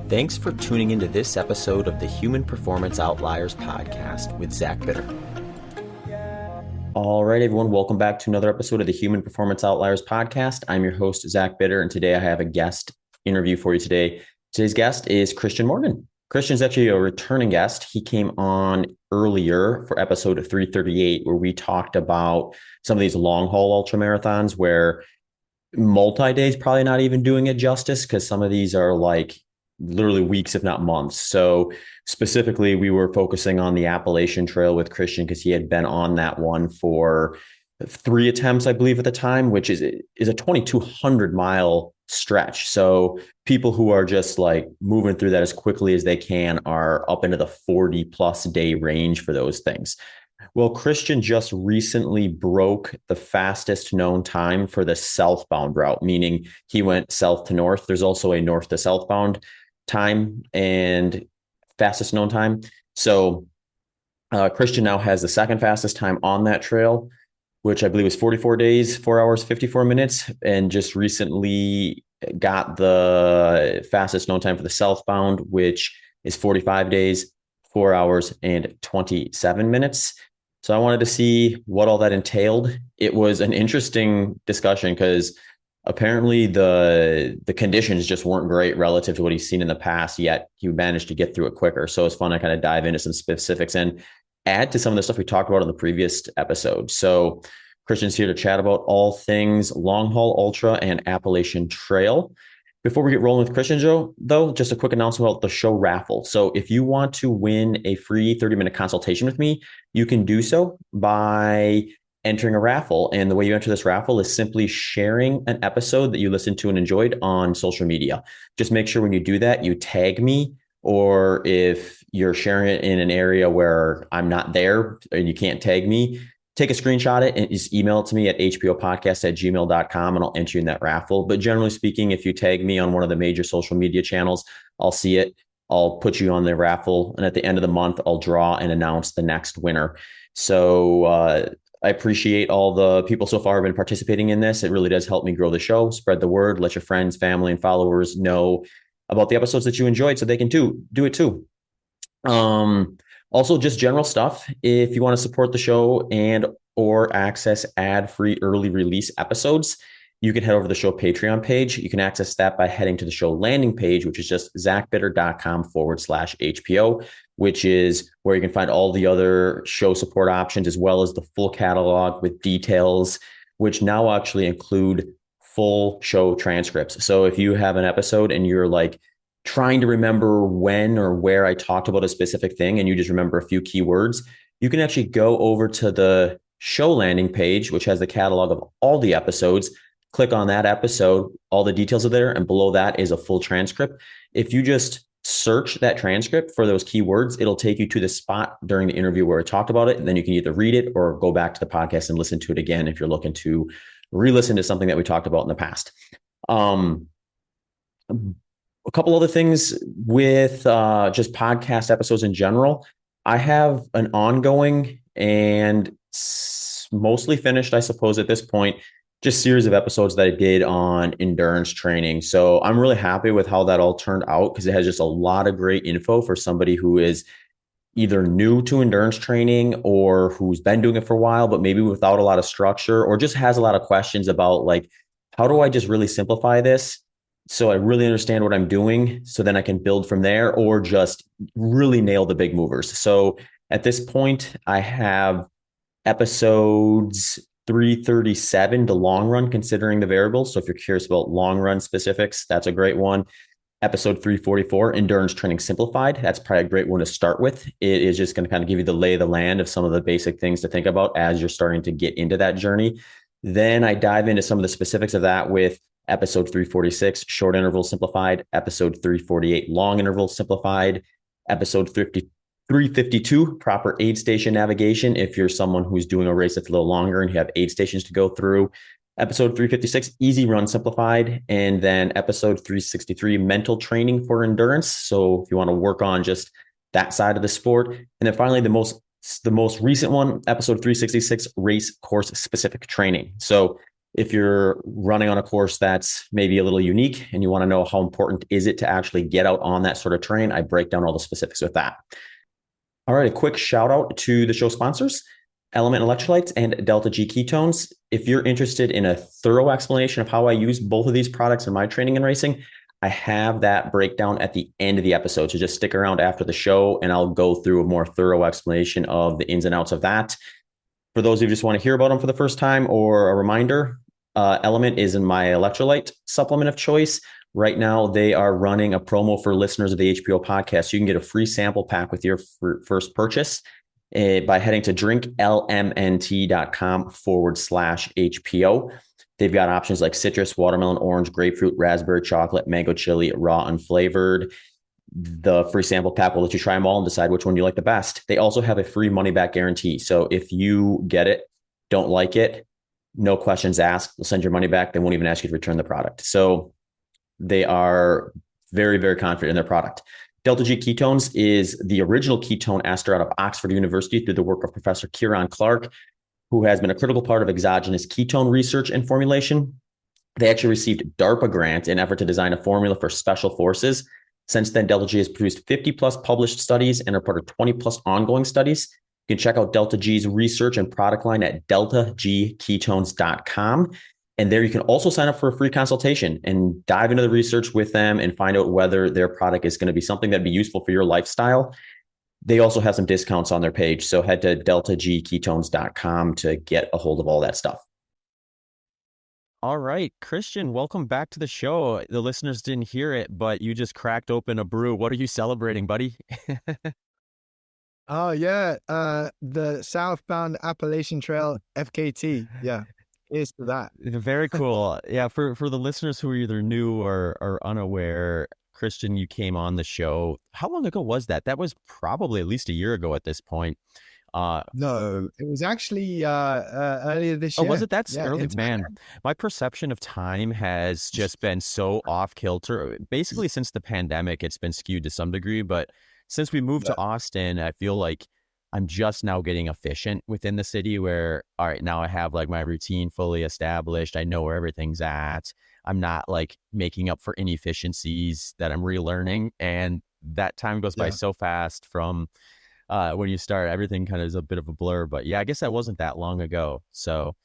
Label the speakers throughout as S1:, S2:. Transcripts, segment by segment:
S1: Thanks for tuning into this episode of the Human Performance Outliers podcast with Zach Bitter. All right, everyone, welcome back to another episode of the Human Performance Outliers podcast. I'm your host, Zach Bitter, and today I have a guest interview for you today. Today's guest is Kristian Morgan. Kristian's actually a returning guest. He came on earlier for episode 338, where we talked about some of these long-haul ultramarathons where multi-day is probably not even doing it justice because some of these are like literally weeks, if not months. So specifically, we were focusing on the Appalachian Trail with Kristian because he had been on that one for 3 attempts, I believe, at the time, which is a 2,200 mile stretch. So people who are just like moving through that as quickly as they can are up into the 40 plus day range for those things. Well, Kristian just recently broke the fastest known time for the southbound route, meaning he went south to north. There's also a north to southbound time and fastest known time. So Kristian now has the second fastest time on that trail, which I believe was 44 days, 4 hours, 54 minutes, and just recently got the fastest known time for the southbound, which is 45 days, 4 hours, and 27 minutes. So I wanted to see what all that entailed. It was an interesting discussion because apparently the conditions just weren't great relative to what he's seen in the past, yet he managed to get through it quicker. So it's fun to kind of dive into some specifics and add to some of the stuff we talked about in the previous episode. So Kristian's here to chat about all things long haul ultra and Appalachian Trail. Before we get rolling with Kristian, though, just a quick announcement about the show raffle. So if you want to win a free 30-minute consultation with me, you can do so by entering a raffle. And the way you enter this raffle is simply sharing an episode that you listened to and enjoyed on social media. Just make sure when you do that, you tag me, or if you're sharing it in an area where I'm not there and you can't tag me, take a screenshot it and just email it to me at hpopodcast@gmail.com and I'll enter you in that raffle. But generally speaking, if you tag me on one of the major social media channels, I'll see it. I'll put you on the raffle. And at the end of the month, I'll draw and announce the next winner. So I appreciate all the people so far who have been participating in this. It really does help me grow the show, spread the word, let your friends, family, and followers know about the episodes that you enjoyed so they can do it too. Also, just general stuff. If you want to support the show and or access ad-free early release episodes, you can head over to the show Patreon page. You can access that by heading to the show landing page, which is just zachbitter.com/HPO, which is where you can find all the other show support options, as well as the full catalog with details, which now actually include full show transcripts. So if you have an episode and you're like trying to remember when or where I talked about a specific thing and you just remember a few keywords, you can actually go over to the show landing page, which has the catalog of all the episodes. Click on that episode, all the details are there, and below that is a full transcript. If you just search that transcript for those keywords, it'll take you to the spot during the interview where I talked about it, and then you can either read it or go back to the podcast and listen to it again if you're looking to re-listen to something that we talked about in the past. A couple other things with just podcast episodes in general. I have an ongoing and mostly finished, I suppose, at this point, just series of episodes that I did on endurance training. So I'm really happy with how that all turned out because it has just a lot of great info for somebody who is either new to endurance training or who's been doing it for a while, but maybe without a lot of structure, or just has a lot of questions about like, how do I just really simplify this so I really understand what I'm doing so then I can build from there, or just really nail the big movers. So at this point, I have episodes 337 to long run, considering the variables. So if you're curious about long run specifics, that's a great one. Episode 344, endurance training simplified. That's probably a great one to start with. It is just going to kind of give you the lay of the land of some of the basic things to think about as you're starting to get into that journey. Then I dive into some of the specifics of that with episode 346, short interval simplified, episode 348, long interval simplified, episode 352, proper aid station navigation. If you're someone who's doing a race that's a little longer and you have aid stations to go through, episode 356, easy run simplified, and then episode 363, mental training for endurance. So if you want to work on just that side of the sport. And then finally, the most recent one, episode 366, race course specific training. So If you're running on a course that's maybe a little unique and you want to know how important is it to actually get out on that sort of terrain, I break down all the specifics with that. All right, a quick shout out to the show sponsors, Element Electrolytes and Delta G Ketones. If you're interested in a thorough explanation of how I use both of these products in my training and racing, I have that breakdown at the end of the episode. So just stick around after the show and I'll go through a more thorough explanation of the ins and outs of that. For those of you who just want to hear about them for the first time or a reminder, Element is in my electrolyte supplement of choice. Right now, they are running a promo for listeners of the HPO podcast. You can get a free sample pack with your first purchase by heading to drinklmnt.com/HPO. They've got options like citrus, watermelon, orange, grapefruit, raspberry, chocolate, mango chili, raw, unflavored. The free sample pack will let you try them all and decide which one you like the best. They also have a free money back guarantee. So if you get it, don't like it, no questions asked, they'll send your money back. They won't even ask you to return the product. So they are very, very confident in their product. Delta G Ketones is the original ketone ester out of Oxford University through the work of Professor Kieran Clark, who has been a critical part of exogenous ketone research and formulation. They actually received DARPA grant in effort to design a formula for special forces. Since then, Delta G has produced 50 plus published studies and a part of 20 plus ongoing studies. You can check out Delta G's research and product line at deltagketones.com. And there you can also sign up for a free consultation and dive into the research with them and find out whether their product is going to be something that'd be useful for your lifestyle. They also have some discounts on their page. So head to deltagketones.com to get a hold of all that stuff.
S2: All right, Kristian, welcome back to the show. The listeners didn't hear it, but you just cracked open a brew. What are you celebrating, buddy?
S3: Oh yeah, the Southbound Appalachian Trail FKT. Yeah, here's to that.
S2: Very cool. Yeah, for the listeners who are either new or unaware, Kristian, you came on the show. How long ago was that? That was probably at least a year ago at this point.
S3: No, it was actually earlier this year.
S2: Oh, was it? That's
S3: yeah,
S2: early, man. My perception of time has just been so off kilter. Basically, since the pandemic, it's been skewed to some degree. But since we moved to Austin, I feel like I'm just now getting efficient within the city where, all right, now I have like my routine fully established. I know where everything's at. I'm not like making up for inefficiencies that I'm relearning. And that time goes by so fast from when you start, everything kind of is a bit of a blur. But yeah, I guess that wasn't that long ago. So,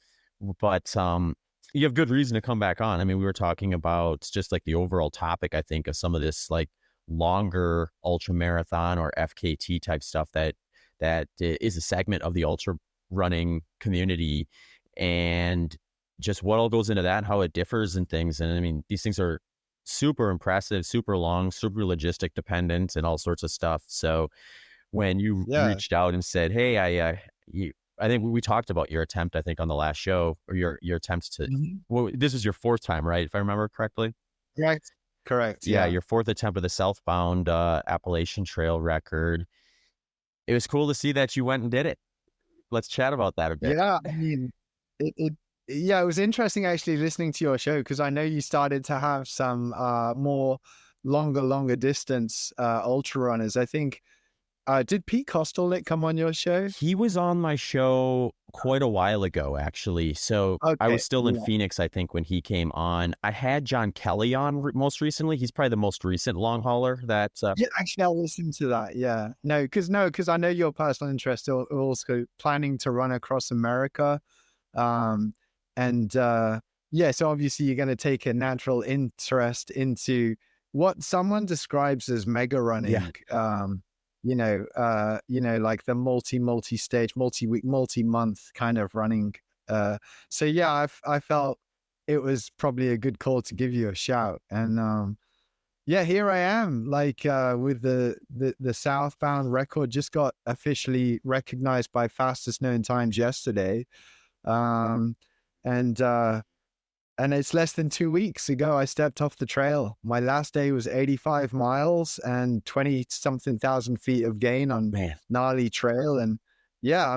S2: but you have good reason to come back on. I mean, we were talking about just like the overall topic, I think, of some of this like longer ultra marathon or FKT type stuff that is a segment of the ultra running community, and just what all goes into that, how it differs and things. And I mean, these things are super impressive, super long, super logistic dependent and all sorts of stuff. So when you reached out and said, hey, I think we talked about your attempt, I think on the last show, or your attempts to, well, this is your fourth time, right? If I remember correctly.
S3: Correct.
S2: Yeah. Your fourth attempt of the Southbound Appalachian Trail record. It was cool to see that you went and did it. Let's chat about that a bit.
S3: Yeah, I mean, it was interesting actually listening to your show, because I know you started to have some more longer distance ultra runners. I think did Pete Kostelnik come on your show?
S2: He was on my show quite a while ago, actually. So I was still in Phoenix, I think, when he came on. I had John Kelly on most recently. He's probably the most recent long hauler that...
S3: Yeah, actually, I'll listen to that. Yeah. No, because I know your personal interest are also planning to run across America. So obviously you're going to take a natural interest into what someone describes as mega running. Yeah. Like the multi-stage, multi-week, multi-month kind of running. So yeah, I felt it was probably a good call to give you a shout. And here I am, like with the Southbound record just got officially recognized by fastest known times yesterday. And it's less than 2 weeks ago I stepped off the trail. My last day was 85 miles and 20 something thousand feet of gain on gnarly trail. And yeah,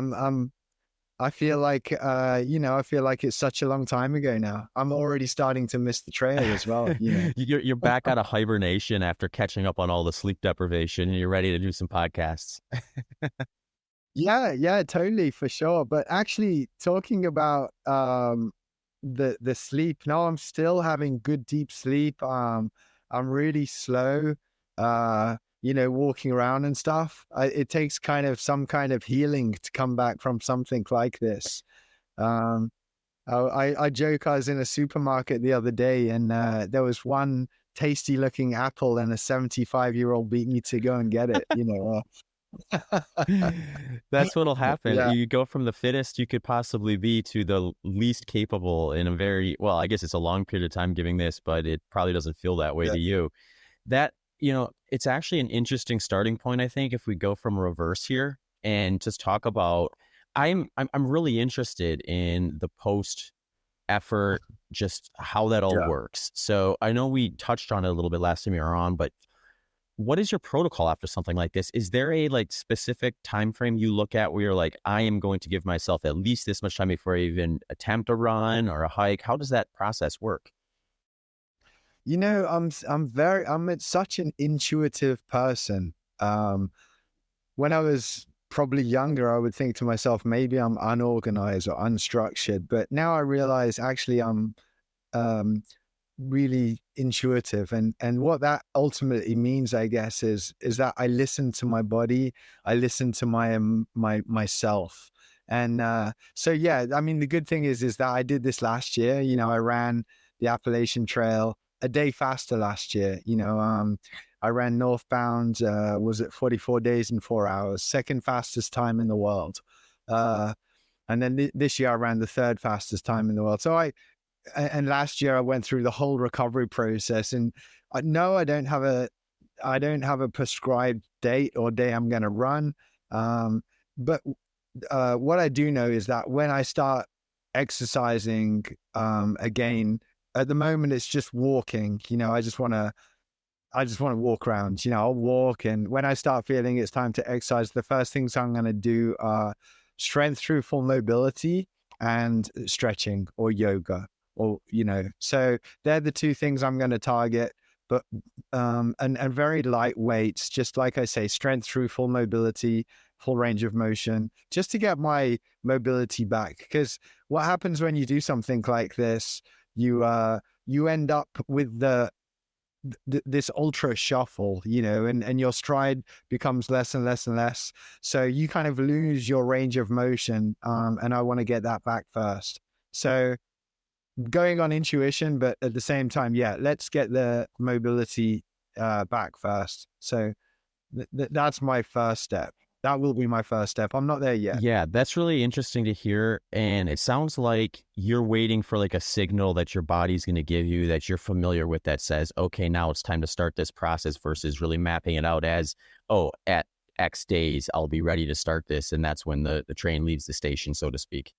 S3: I feel like it's such a long time ago now. I'm already starting to miss the trail as well.
S2: You're back out of hibernation after catching up on all the sleep deprivation, and you're ready to do some podcasts.
S3: Yeah, totally, for sure. But actually talking about the sleep. No, I'm still having good deep sleep. I'm really slow, walking around and stuff. It takes some kind of healing to come back from something like this. I joke, I was in a supermarket the other day, and there was one tasty looking apple, and a 75-year-old beat me to go and get it.
S2: That's what'll happen.
S3: Yeah.
S2: You go from the fittest you could possibly be to the least capable in a very, well, I guess it's a long period of time giving this, but it probably doesn't feel that way to you. That, it's actually an interesting starting point, I think, if we go from reverse here and just talk about, I'm really interested in the post effort, just how that all works. So I know we touched on it a little bit last time you were on, but what is your protocol after something like this? Is there a specific time frame you look at where you're like, I am going to give myself at least this much time before I even attempt a run or a hike? How does that process work?
S3: I'm such an intuitive person. When I was probably younger, I would think to myself, maybe I'm unorganized or unstructured. But now I realize actually I'm really intuitive. And what that ultimately means, I guess, is that I listen to my body. I listen to myself. And so, yeah, I mean, the good thing is that I did this last year. I ran the Appalachian Trail a day faster last year. I ran Northbound, was it 44 days and 4 hours, second fastest time in the world. And then this year I ran the third fastest time in the world. And last year I went through the whole recovery process, and no, I don't have a prescribed date or day I'm going to run. But what I do know is that when I start exercising again, at the moment it's just walking. I just want to walk around. I'll walk, and when I start feeling it's time to exercise, the first things I'm going to do are strength through full mobility and stretching or yoga, or so they're the two things I'm going to target. But and very light weights, just like I say, strength through full mobility, full range of motion, just to get my mobility back. Because what happens when you do something like this, you end up with this ultra shuffle, and your stride becomes less and less and less. So you kind of lose your range of motion. And I want to get that back first. So going on intuition, but at the same time, let's get the mobility back first. So that's my first step. That will be my first step. I'm not there yet.
S2: Yeah, that's really interesting to hear. And it sounds like you're waiting for a signal that your body's going to give you that you're familiar with that says, okay, now it's time to start this process, versus really mapping it out as, oh, at X days, I'll be ready to start this. And that's when the train leaves the station, so to speak.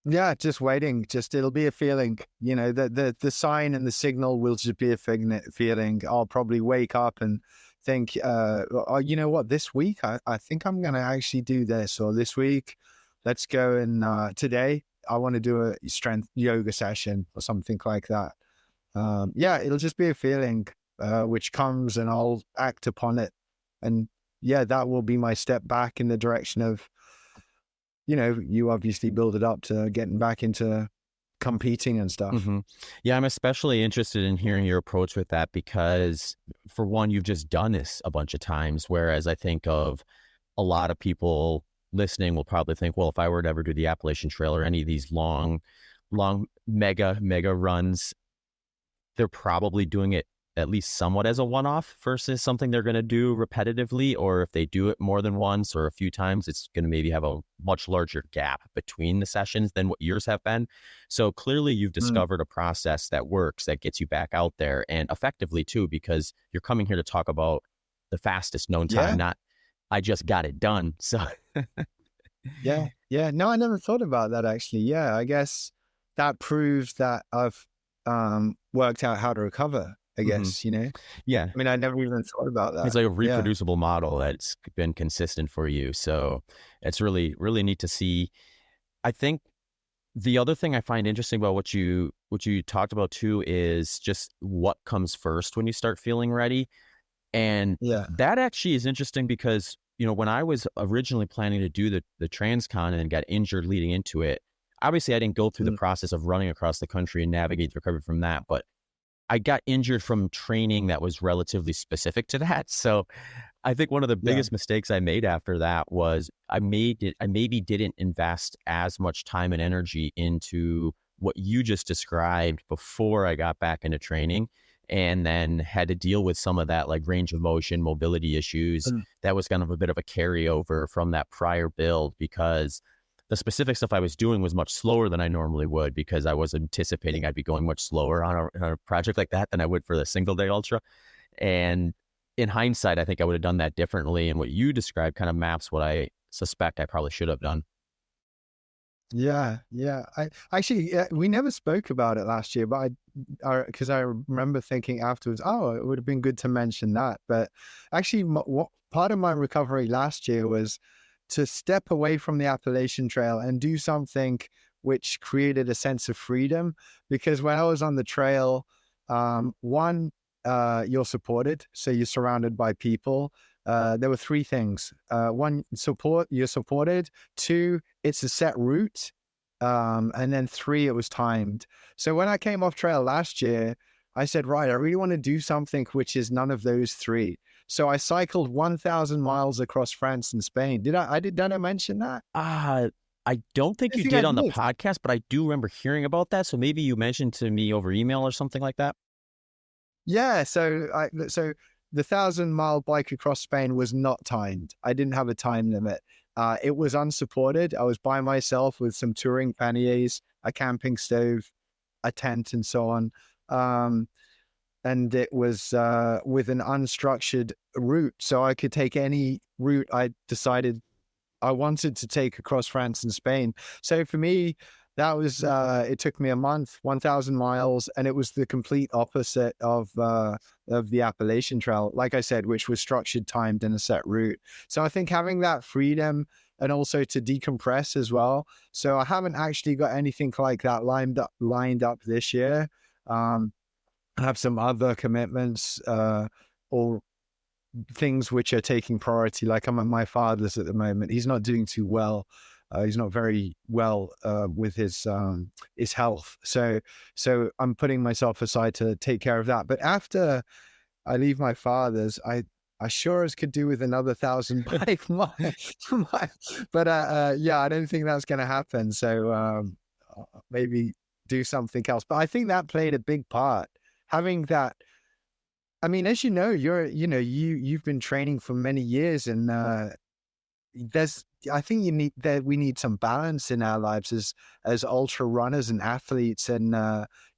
S3: Yeah, just waiting. It'll be a feeling, the sign and the signal will just be a feeling. I'll probably wake up and think, you know what, this week, I think I'm going to actually do this, or this week, let's go and today I want to do a strength yoga session or something like that. It'll just be a feeling which comes, and I'll act upon it. And that will be my step back in the direction of, you obviously build it up to getting back into competing and stuff.
S2: Mm-hmm. Yeah, I'm especially interested in hearing your approach with that, because for one, you've just done this a bunch of times, whereas I think of a lot of people listening will probably think, well, if I were to ever do the Appalachian Trail or any of these long mega runs, they're probably doing it at least somewhat as a one-off versus something they're going to do repetitively. Or if they do it more than once or a few times, it's going to maybe have a much larger gap between the sessions than what yours have been. So clearly you've discovered a process that works, that gets you back out there, and effectively too, because you're coming here to talk about the fastest known time, not I just got it done. So
S3: yeah. No, I never thought about that actually. Yeah, I guess that proves that I've worked out how to recover, I guess,
S2: Yeah.
S3: I mean, I never even thought about that.
S2: It's like a reproducible model that's been consistent for you. So it's really, really neat to see. I think the other thing I find interesting about what you talked about too is just what comes first when you start feeling ready. And that actually is interesting because, when I was originally planning to do the Transcon and got injured leading into it, obviously I didn't go through the process of running across the country and navigate the recovery from that, but I got injured from training that was relatively specific to that. So I think one of the
S3: Yeah.
S2: biggest mistakes I made after that was I maybe didn't invest as much time and energy into what you just described before I got back into training, and then had to deal with some of that like range of motion, mobility issues. That was kind of a bit of a carryover from that prior build, because the specific stuff I was doing was much slower than I normally would, because I was anticipating I'd be going much slower on a project like that than I would for the single day ultra. And in hindsight, I think I would have done that differently. And what you described kind of maps what I suspect I probably should have done.
S3: Yeah, yeah. I actually, we never spoke about it last year, but because I remember thinking afterwards, oh, it would have been good to mention that. But actually, what part of my recovery last year was to step away from the Appalachian Trail and do something which created a sense of freedom. Because when I was on the trail, one, you're supported, so you're surrounded by people. There were three things. One, you're supported. Two, it's a set route. And then three, it was timed. So when I came off trail last year, I said, right, I really want to do something which is none of those three. So I cycled 1,000 miles across France and Spain. Did I mention that?
S2: I don't think
S3: I
S2: you
S3: think
S2: did
S3: I
S2: on the
S3: did.
S2: podcast, but I do remember hearing about that. So maybe you mentioned to me over email or something like that.
S3: Yeah, so the 1,000-mile bike across Spain was not timed. I didn't have a time limit. It was unsupported. I was by myself with some touring panniers, a camping stove, a tent, and so on. And it was with an unstructured route, so I could take any route I decided I wanted to take across France and Spain. So for me, that was it took me a month, 1,000 miles, and it was the complete opposite of the Appalachian Trail, like I said, which was structured, timed, and a set route. So I think having that freedom and also to decompress as well. So I haven't actually got anything like that lined up this year. I have some other commitments or things which are taking priority. Like I'm at my father's at the moment. He's not doing too well. He's not very well with his health. So I'm putting myself aside to take care of that. But after I leave my father's, I sure as could do with another 1,000 bike miles. But yeah, I don't think that's going to happen. So maybe do something else. But I think that played a big part. Having that, I mean, as you know, you've been training for many years, and I think we need some balance in our lives as ultra runners and athletes. And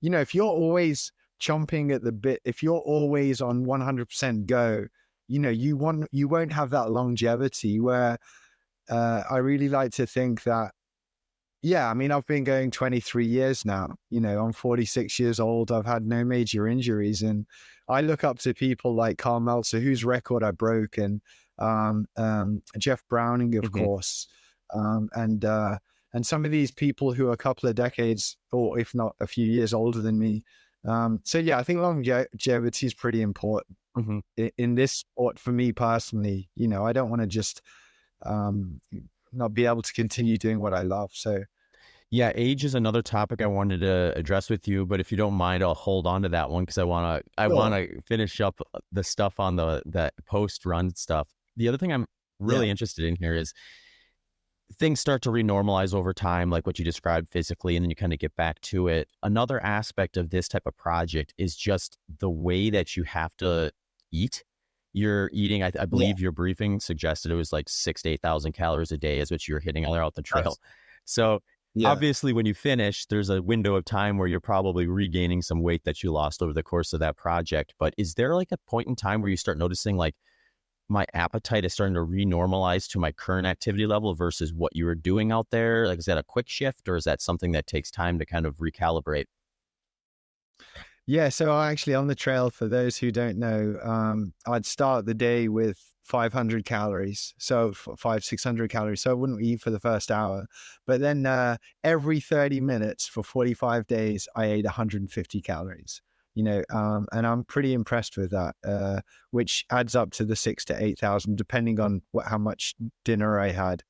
S3: if you're always chomping at the bit, if you're always on 100% go, you won't have that longevity. Where I really like to think that, yeah, I mean, I've been going 23 years now. I'm 46 years old. I've had no major injuries. And I look up to people like Carl Meltzer, whose record I broke, and Jeff Browning, of course. And some of these people who are a couple of decades, or if not a few years older than me. So yeah, I think longevity is pretty important in this sport for me personally. I don't want to just not be able to continue doing what I love. So
S2: yeah, age is another topic I wanted to address with you, but if you don't mind, I'll hold on to that one because I want to finish up the stuff on that post run stuff. The other thing I'm really interested in here is things start to renormalize over time, like what you described physically, and then you kind of get back to it. Another aspect of this type of project is just the way that you have to eat. You're eating, I believe your briefing suggested it was like 6,000 to 8,000 calories a day is what you were hitting out the trail. So obviously when you finish, there's a window of time where you're probably regaining some weight that you lost over the course of that project. But is there like a point in time where you start noticing like my appetite is starting to renormalize to my current activity level versus what you were doing out there? Like, is that a quick shift, or is that something that takes time to kind of recalibrate?
S3: Yeah, so actually on the trail, for those who don't know, I'd start the day with 500 calories, so 600 calories. So I wouldn't eat for the first hour, but then every 30 minutes for 45 days, I ate 150 calories. And I'm pretty impressed with that, which adds up to the 6,000 to 8,000, depending on how much dinner I had.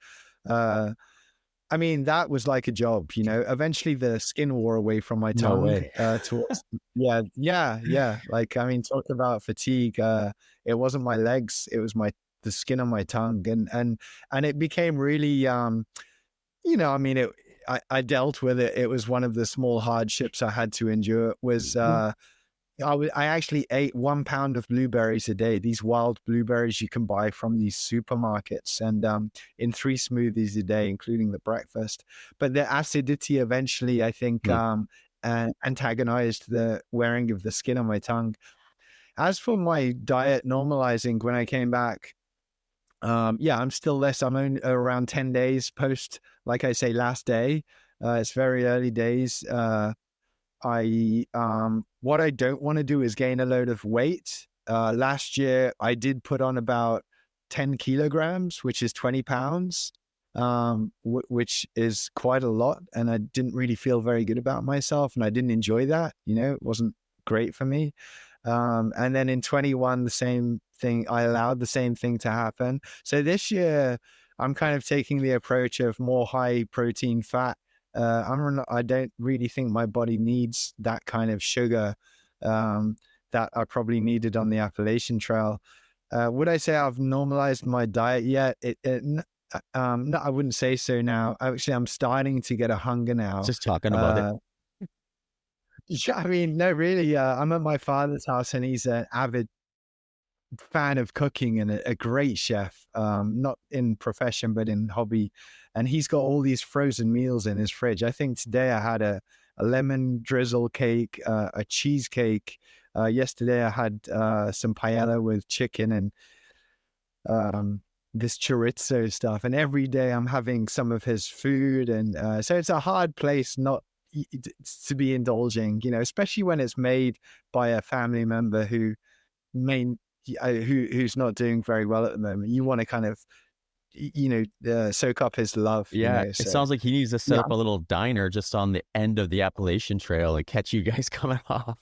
S3: I mean, that was like a job, eventually the skin wore away from my
S2: No
S3: tongue,
S2: way.
S3: towards, yeah. Like, I mean, talk about fatigue. It wasn't my legs, it was the skin on my tongue. And it became really, I mean, I dealt with it. It was one of the small hardships I had to endure was, I actually ate 1 pound of blueberries a day, these wild blueberries you can buy from these supermarkets, and in 3 smoothies a day, including the breakfast. But the acidity eventually, I think, antagonized the wearing of the skin on my tongue. As for my diet normalizing when I came back, I'm still less. I'm only around 10 days post, like I say, last day. It's very early days. What I don't want to do is gain a load of weight. Last year I did put on about 10 kilograms, which is 20 pounds, which is quite a lot. And I didn't really feel very good about myself, and I didn't enjoy that. It wasn't great for me. And then in 21, the same thing, I allowed the same thing to happen. So this year I'm kind of taking the approach of more high protein fat. I don't really think my body needs that kind of sugar that I probably needed on the Appalachian Trail. Would I say I've normalized my diet yet? No, I wouldn't say so now. Actually, I'm starting to get a hunger now.
S2: Just talking about it.
S3: Yeah, I mean, no, really. I'm at my father's house, and he's an avid fan of cooking and a great chef, not in profession, but in hobby. And he's got all these frozen meals in his fridge. I think today I had a lemon drizzle cake, a cheesecake. Yesterday I had some paella with chicken and this chorizo stuff. And every day I'm having some of his food. And so it's a hard place not to be indulging, especially when it's made by a family member who's not doing very well at the moment. You want to kind of, soak up his love.
S2: Yeah,
S3: So,
S2: it sounds like he needs to set up a little diner just on the end of the Appalachian Trail and catch you guys coming off.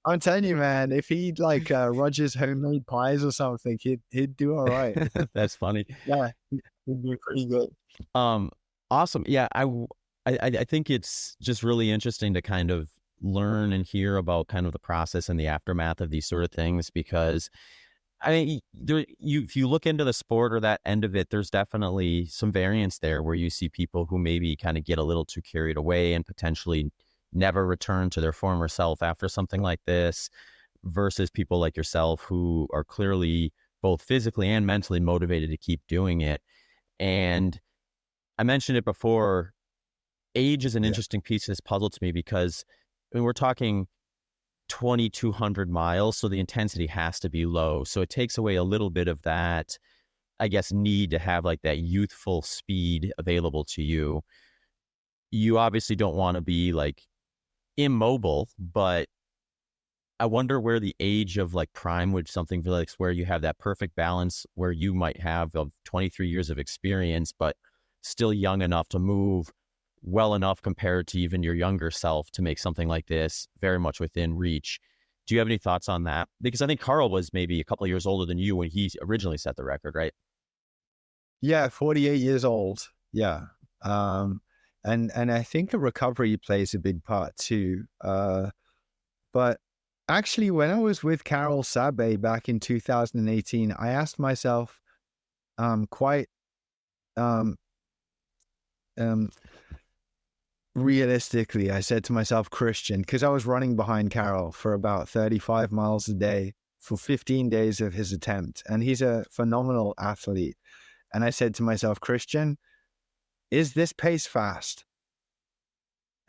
S3: I'm telling you, man, if he'd like Roger's homemade pies or something, he'd do all right.
S2: That's funny.
S3: Yeah, he'd be pretty good.
S2: Awesome. Yeah, I think it's just really interesting to kind of learn and hear about kind of the process and the aftermath of these sort of things, because I mean, if you look into the sport or that end of it, there's definitely some variance there where you see people who maybe kind of get a little too carried away and potentially never return to their former self after something like this, versus people like yourself who are clearly both physically and mentally motivated to keep doing it. And I mentioned it before, age is an interesting piece of this puzzle to me, because I mean, we're talking 2,200 miles, so the intensity has to be low. So it takes away a little bit of that, I guess, need to have like that youthful speed available to you. You obviously don't want to be like immobile, but I wonder where the age of like prime would something like where you have that perfect balance where you might have of 23 years of experience, but still young enough to move well enough compared to even your younger self to make something like this very much within reach. Do you have any thoughts on that? Because I think Carl was maybe a couple of years older than you when he originally set the record, right?
S3: Yeah, 48 years old. Yeah. And I think the recovery plays a big part too. But actually, when I was with Carol Sabe back in 2018, I asked myself quite realistically, I said to myself, Kristian, because I was running behind Carol for about 35 miles a day for 15 days of his attempt. And he's a phenomenal athlete. And I said to myself, Kristian, is this pace fast?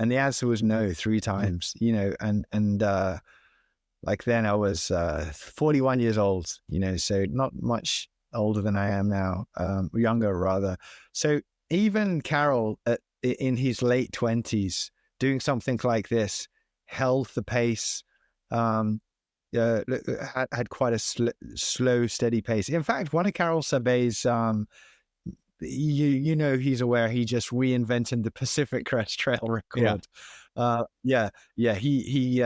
S3: And the answer was no, 3 times, and like then I was 41 years old, so not much older than I am now, younger rather. So even Carol in his late 20s doing something like this held the pace, had quite a slow, steady pace. In fact, one of Carol Sabe's, he's aware he just reinvented the Pacific Crest Trail record. He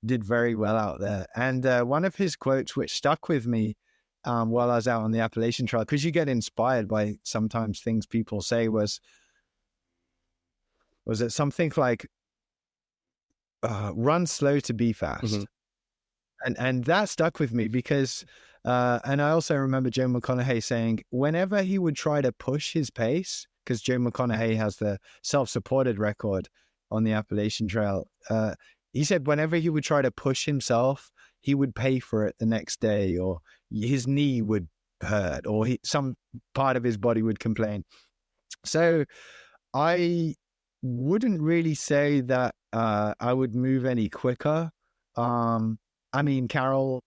S3: did very well out there. And one of his quotes, which stuck with me, while I was out on the Appalachian Trail, because you get inspired by sometimes things people say. Was it something like run slow to be fast? And that stuck with me because and I also remember Joe McConaughey saying whenever he would try to push his pace, because Joe McConaughey has the self-supported record on the Appalachian Trail, he said whenever he would try to push himself, he would pay for it the next day, or his knee would hurt, or some part of his body would complain. So I wouldn't really say that I would move any quicker. I mean, Carol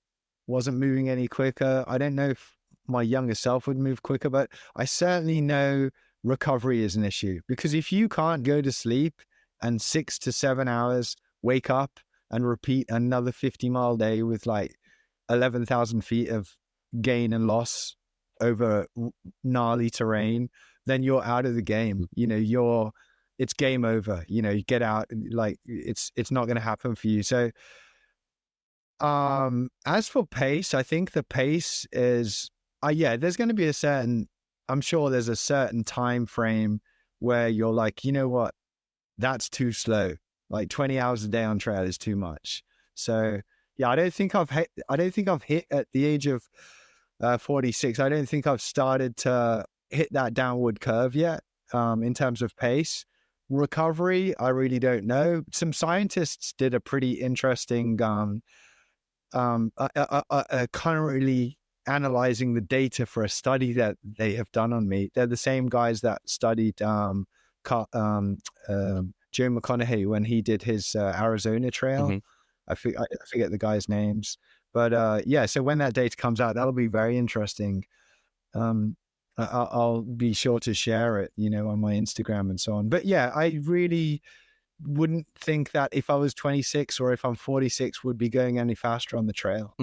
S3: wasn't moving any quicker. I don't know if my younger self would move quicker, but I certainly know recovery is an issue, because if you can't go to sleep and 6 to 7 hours, wake up and repeat another 50-mile day with like 11,000 feet of gain and loss over gnarly terrain, then you're out of the game. You know, it's game over. You know, you get out, like it's not going to happen for you. So as for pace, I think the pace is, there's going to be I'm sure there's a certain time frame where you're like, you know what, that's too slow. Like 20 hours a day on trail is too much. So yeah, I don't think I've hit at the age of 46. I don't think I've started to hit that downward curve yet in terms of pace. Recovery, I really don't know. Some scientists did a pretty interesting currently analyzing the data for a study that they have done on me. They're the same guys that studied Joe McConaughey when he did his Arizona trail. I forget the guys' names, but so when that data comes out, that'll be very interesting. I'll be sure to share it, on my Instagram and so on. But yeah, I really wouldn't think that if I was 26 or if I'm 46 would be going any faster on the trail.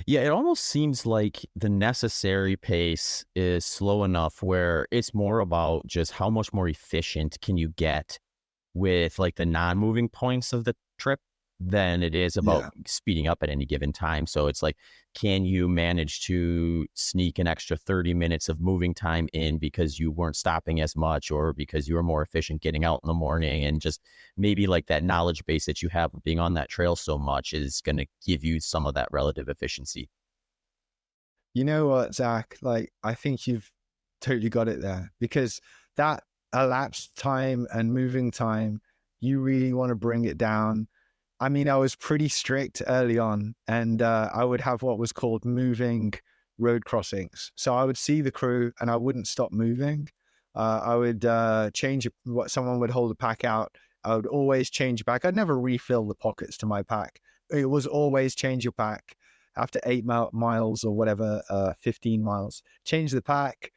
S2: Yeah, it almost seems like the necessary pace is slow enough where it's more about just how much more efficient can you get with like the non-moving points of the trip than it is about speeding up at any given time. So it's like, can you manage to sneak an extra 30 minutes of moving time in because you weren't stopping as much, or because you were more efficient getting out in the morning, and just maybe like that knowledge base that you have of being on that trail so much is going to give you some of that relative efficiency.
S3: You know what, Zach, like, I think you've totally got it there, because that elapsed time and moving time, you really want to bring it down. I mean, I was pretty strict early on, and I would have what was called moving road crossings. So I would see the crew and I wouldn't stop moving. I would change what someone would hold a pack out. I would always change back. I'd never refill the pockets to my pack. It was always change your pack after 8 miles or whatever, 15 miles, change the pack.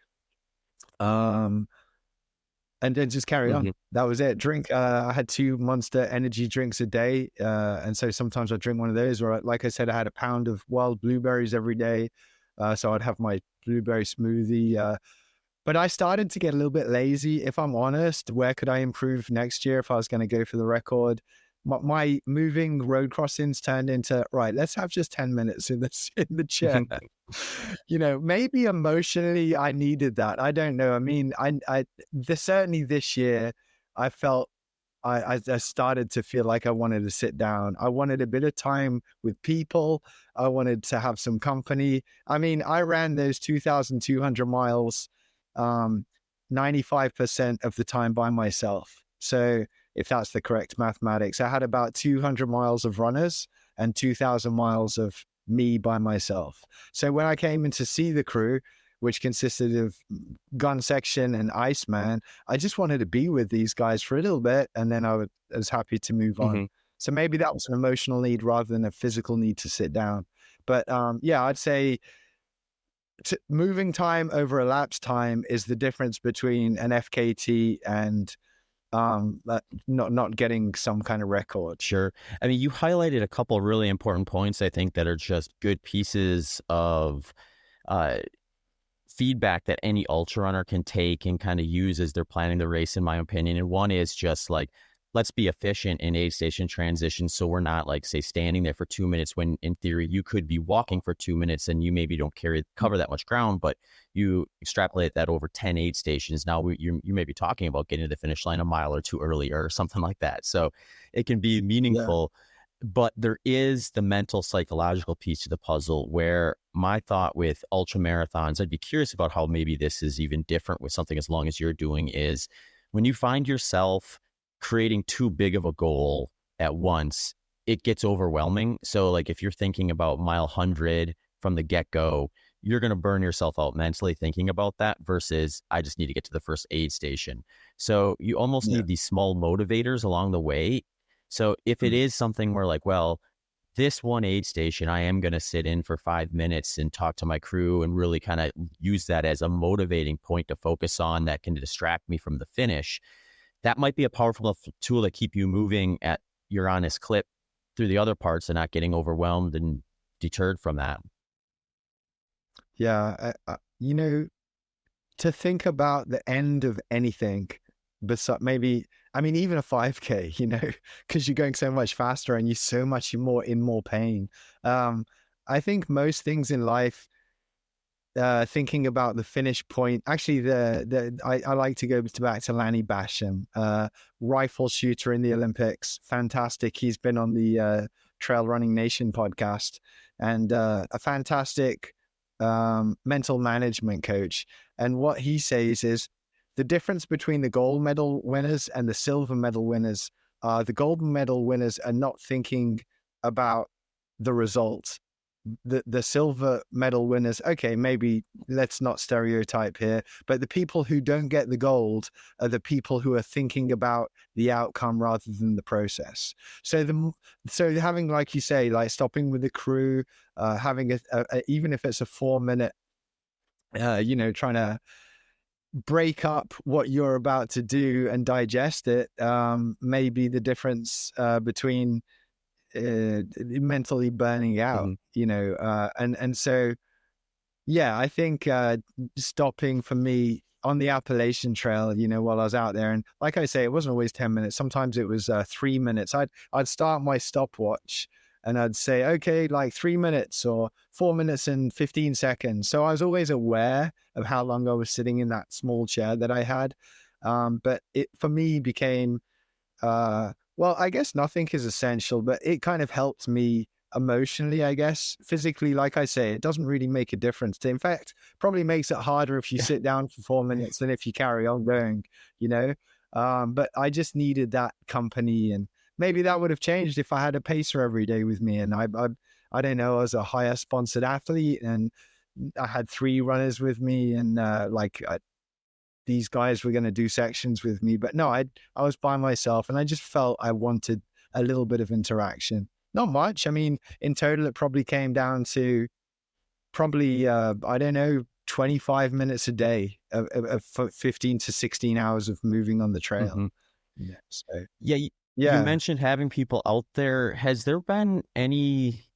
S3: And then just carry on. That was it. Drink. I had 2 Monster energy drinks a day. And so sometimes I'd drink one of those, or like I said, I had a pound of wild blueberries every day. So I'd have my blueberry smoothie. But I started to get a little bit lazy, if I'm honest. Where could I improve next year if I was going to go for the record? My moving road crossings turned into, right, let's have just 10 minutes in the chair. Maybe emotionally I needed that. I don't know. I mean, certainly this year I felt I started to feel like I wanted to sit down. I wanted a bit of time with people. I wanted to have some company. I mean, I ran those 2,200 miles 95% of the time by myself. So if that's the correct mathematics, I had about 200 miles of runners and 2,000 miles of me by myself. So when I came in to see the crew, which consisted of Gun Section and Iceman, I just wanted to be with these guys for a little bit, and then I was happy to move on. So maybe that was an emotional need rather than a physical need to sit down. But I'd say moving time over elapsed time is the difference between an FKT and not getting some kind of record.
S2: Sure. I mean, you highlighted a couple of really important points, I think, that are just good pieces of feedback that any ultra runner can take and kind of use as they're planning the race, in my opinion. And one is just like, let's be efficient in aid station transitions. So we're not like, say, standing there for 2 minutes when in theory you could be walking for 2 minutes and you maybe don't cover that much ground, but you extrapolate that over 10 aid stations. Now you may be talking about getting to the finish line a mile or two earlier or something like that. So it can be meaningful. But there is the mental psychological piece to the puzzle where my thought with ultra marathons, I'd be curious about how maybe this is even different with something as long as you're doing, is when you find yourself creating too big of a goal at once, it gets overwhelming. So like if you're thinking about mile 100 from the get-go, you're going to burn yourself out mentally thinking about that versus I just need to get to the first aid station. So you almost need these small motivators along the way. So if it is something where like, well, this one aid station, I am going to sit in for 5 minutes and talk to my crew and really kind of use that as a motivating point to focus on that can distract me from the finish. That might be a powerful tool to keep you moving at your honest clip through the other parts and not getting overwhelmed and deterred from that.
S3: Yeah. To think about the end of anything, besides maybe, I mean, even a 5K, because you're going so much faster and you're so much more pain. I think most things in life, thinking about the finish point, actually, I like to go back to Lanny Basham, rifle shooter in the Olympics. Fantastic. He's been on the Trail Running Nation podcast, and a fantastic mental management coach. And what he says is the difference between the gold medal winners and the silver medal winners are the gold medal winners are not thinking about the result. The silver medal winners, okay, maybe let's not stereotype here, but the people who don't get the gold are the people who are thinking about the outcome rather than the process. So having, like you say, like stopping with the crew, having even if it's a 4 minute, trying to break up what you're about to do and digest it, may be the difference between mentally burning out, and so, yeah, I think stopping for me on the Appalachian Trail, while I was out there, and like I say, it wasn't always 10 minutes. Sometimes it was 3 minutes. I'd start my stopwatch and I'd say, okay, like 3 minutes or 4 minutes and 15 seconds. So I was always aware of how long I was sitting in that small chair that I had. But it, for me, became, well, I guess nothing is essential, but it kind of helped me emotionally, I guess. Physically, like I say, it doesn't really make a difference. In fact, probably makes it harder if you sit down for 4 minutes than if you carry on going, but I just needed that company, and maybe that would have changed if I had a pacer every day with me. And I don't know, I was a higher sponsored athlete and I had 3 runners with me, and these guys were going to do sections with me, but no, I was by myself, and I just felt I wanted a little bit of interaction. Not much. I mean, in total, it probably came down to I don't know, 25 minutes a day of 15 to 16 hours of moving on the trail.
S2: Mm-hmm.
S3: Yeah. So,
S2: you mentioned having people out there. Has there been any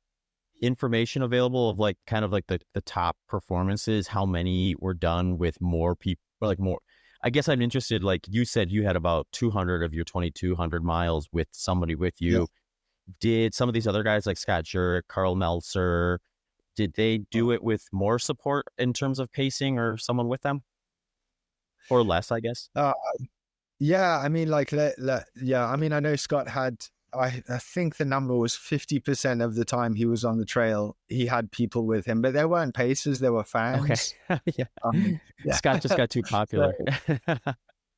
S2: information available of like kind of like the top performances, how many were done with more people, or like more? I guess I'm interested, like you said, you had about 200 of your 2,200 miles with somebody with you. Yeah. Did some of these other guys like Scott Jurek, Carl Meltzer, did they do it with more support in terms of pacing or someone with them, or less, I guess?
S3: Yeah, I mean, I mean, I know Scott had, I think the number was 50% of the time he was on the trail, he had people with him, but there weren't pacers, there were fans.
S2: Okay. Yeah. Scott just got too popular.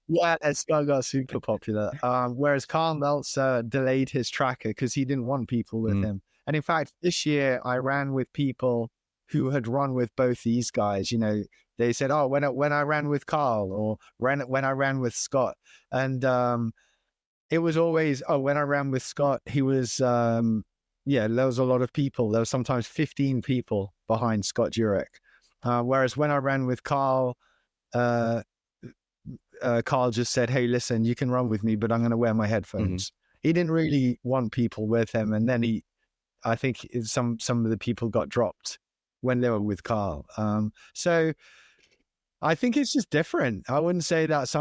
S3: Yeah, and Scott got super popular. Whereas Carl Meltzer delayed his tracker because he didn't want people with him. And in fact, this year I ran with people who had run with both these guys. They said, "Oh, when I ran with Carl, or when I ran with Scott," and it was always, "Oh, when I ran with Scott, he was." There was a lot of people. There was sometimes 15 people behind Scott Jurek. Whereas when I ran with Carl, Carl just said, "Hey, listen, you can run with me, but I'm going to wear my headphones." He didn't really want people with him, and then I think some of the people got dropped when they were with Carl. So I think it's just different. I wouldn't say that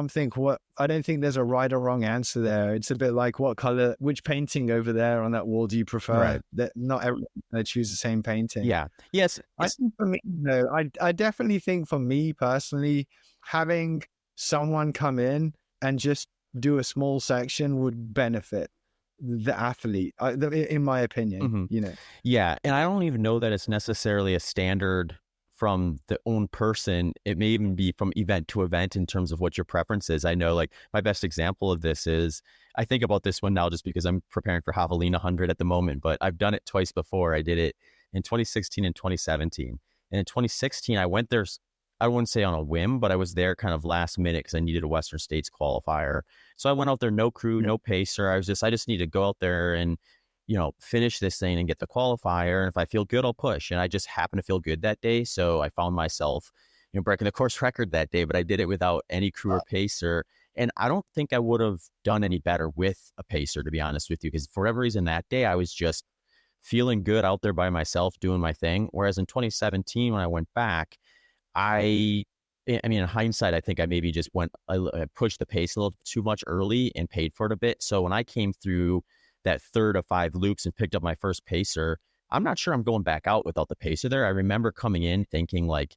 S3: I don't think there's a right or wrong answer there. It's a bit like which painting over there on that wall do you prefer?
S2: Right.
S3: That not everyone they choose the same painting.
S2: Yeah. Yes.
S3: I think for me, no, I definitely think for me personally, having someone come in and just do a small section would benefit the athlete, in my opinion,
S2: Yeah. And I don't even know that it's necessarily a standard from the own person. It may even be from event to event in terms of what your preference is. I know, like, my best example of this is, I think about this one now just because I'm preparing for Javelina 100 at the moment, but I've done it twice before. I did it in 2016 and 2017. And in 2016, I went there, I wouldn't say on a whim, but I was there kind of last minute because I needed a Western States qualifier. So I went out there, no crew, no pacer. I just need to go out there and, finish this thing and get the qualifier. And if I feel good, I'll push. And I just happened to feel good that day. So I found myself, breaking the course record that day, but I did it without any crew or pacer. And I don't think I would have done any better with a pacer, to be honest with you, because for whatever reason that day, I was just feeling good out there by myself doing my thing. Whereas in 2017, when I went back, I mean, in hindsight, I think I maybe just I pushed the pace a little too much early and paid for it a bit. So when I came through that third of 5 loops and picked up my first pacer, I'm not sure I'm going back out without the pacer there. I remember coming in thinking, like,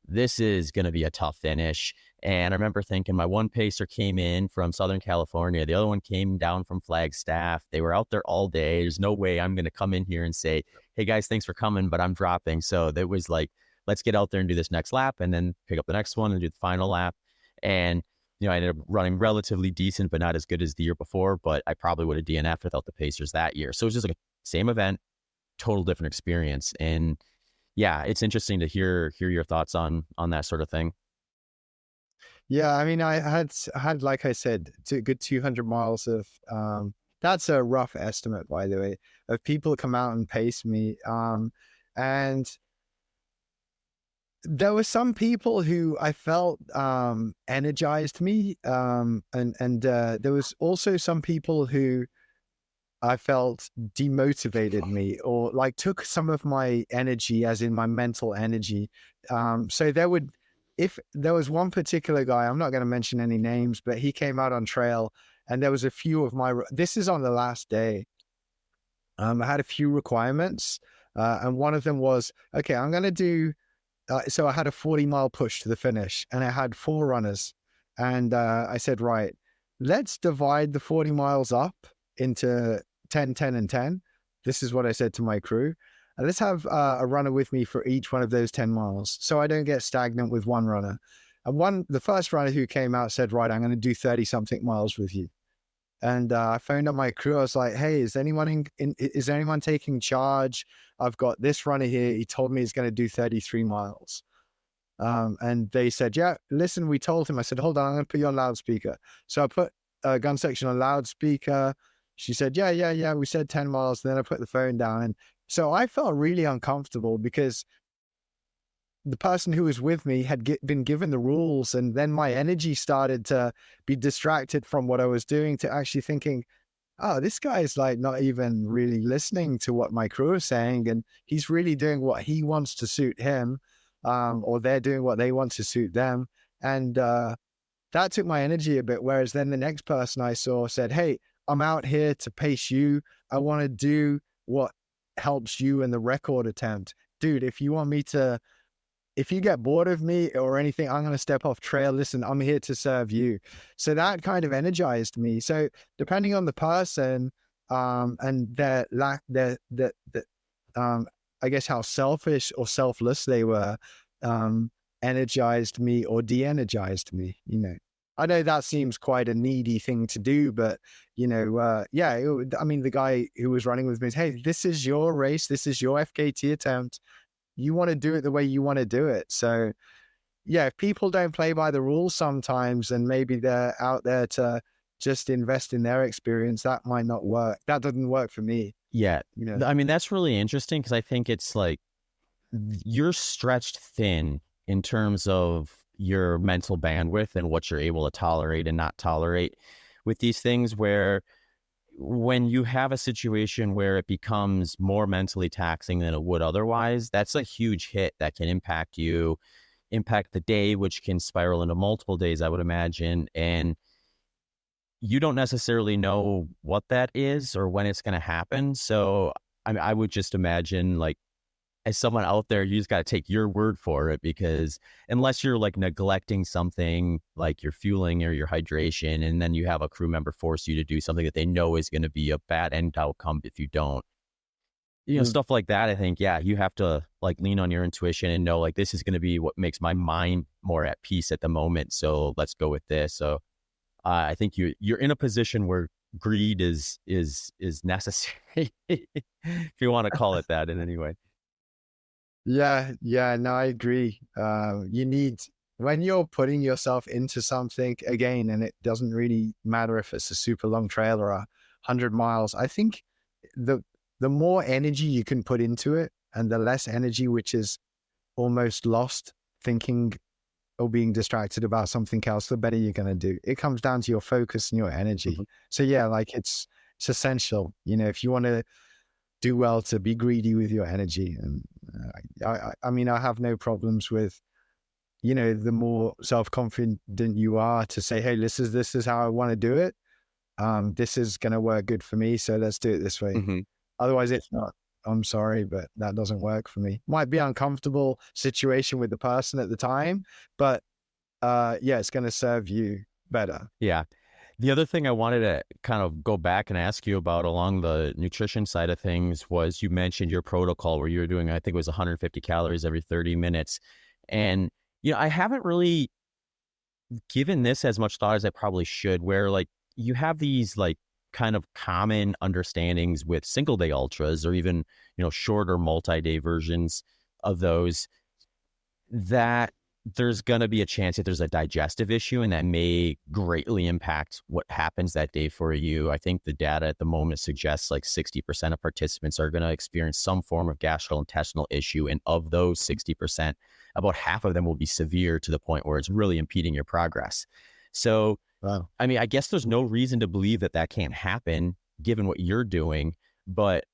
S2: this is going to be a tough finish. And I remember thinking my one pacer came in from Southern California. The other one came down from Flagstaff. They were out there all day. There's no way I'm going to come in here and say, hey guys, thanks for coming, but I'm dropping. So it was like, let's get out there and do this next lap and then pick up the next one and do the final lap. And, I ended up running relatively decent, but not as good as the year before, but I probably would have DNF'd without the pacers that year. So it was just like a same event, total different experience. And yeah, it's interesting to hear your thoughts on that sort of thing.
S3: Yeah. I mean, I had, like I said, a good 200 miles of, that's a rough estimate, by the way, of people come out and pace me. And there were some people who I felt energized me, and there was also some people who I felt demotivated me, or like took some of my energy, as in my mental energy. So if there was one particular guy, I'm not going to mention any names, but he came out on trail, and there was a few of this is on the last day. I had a few requirements, and one of them was, okay, I'm going to do. So I had a 40-mile push to the finish, and I had 4 runners. And I said, right, let's divide the 40 miles up into 10, 10, and 10. This is what I said to my crew. And let's have a runner with me for each one of those 10 miles, so I don't get stagnant with one runner. And the first runner who came out said, right, I'm going to do 30-something miles with you. And I phoned up my crew. I was like, hey, is anyone taking charge? I've got this runner here. He told me he's going to do 33 miles. And they said, yeah, listen, we told him. I said, hold on, I'm going to put you on loudspeaker. So I put a gun section on loudspeaker. She said, yeah. We said 10 miles. Then I put the phone down. And so I felt really uncomfortable because the person who was with me had been given the rules, and then my energy started to be distracted from what I was doing to actually thinking, oh, this guy is like not even really listening to what my crew is saying, and he's really doing what he wants to suit him, or they're doing what they want to suit them. And that took my energy a bit. Whereas then the next person I saw said, hey, I'm out here to pace you. I want to do what helps you in the record attempt. Dude, if you get bored of me or anything, I'm going to step off trail. Listen, I'm here to serve you. So that kind of energized me. So depending on the person, and I guess how selfish or selfless they were, energized me or de-energized me, I know that seems quite a needy thing to do, but the guy who was running with me said, hey, this is your race. This is your FKT attempt. You want to do it the way you want to do it. So yeah, if people don't play by the rules sometimes, and maybe they're out there to just invest in their experience, that might not work. That doesn't work for me.
S2: Yeah. I mean, that's really interesting, because I think it's like you're stretched thin in terms of your mental bandwidth and what you're able to tolerate and not tolerate with these things, where when you have a situation where it becomes more mentally taxing than it would otherwise, that's a huge hit that can impact you impact the day, which can spiral into multiple days, I would imagine. And you don't necessarily know what that is or when it's going to happen. So I would just imagine, like, as someone out there, you just got to take your word for it, because unless you're like neglecting something like your fueling or your hydration, and then you have a crew member force you to do something that they know is going to be a bad end outcome if you don't, stuff like that. I think, yeah, you have to like lean on your intuition and know, like, this is going to be what makes my mind more at peace at the moment. So let's go with this. So I think you're in a position where greed is necessary, if you want to call it that in any way.
S3: Yeah, no, I agree. You need, when you're putting yourself into something again, and it doesn't really matter if it's a super long trail or 100 miles, I think the more energy you can put into it and the less energy which is almost lost thinking or being distracted about something else, the better you're going to do. It comes down to your focus and your energy. So yeah, like it's essential, if you want to do well, to be greedy with your energy. And I mean, I have no problems with, the more self-confident you are to say, hey, this is how I want to do it. This is going to work good for me. So let's do it this way. Otherwise it's not. I'm sorry, but that doesn't work for me. Might be an uncomfortable situation with the person at the time, but yeah, it's going to serve you better.
S2: Yeah. The other thing I wanted to kind of go back and ask you about along the nutrition side of things was, you mentioned your protocol where you were doing, I think it was 150 calories every 30 minutes. And, I haven't really given this as much thought as I probably should, where like you have these like kind of common understandings with single day ultras, or even, shorter multi-day versions of those, that there's going to be a chance that there's a digestive issue, and that may greatly impact what happens that day for you. I think the data at the moment suggests like 60% of participants are going to experience some form of gastrointestinal issue. And of those 60%, about half of them will be severe to the point where it's really impeding your progress. So,
S3: wow.
S2: I mean, I guess there's no reason to believe that that can't happen given what you're doing, but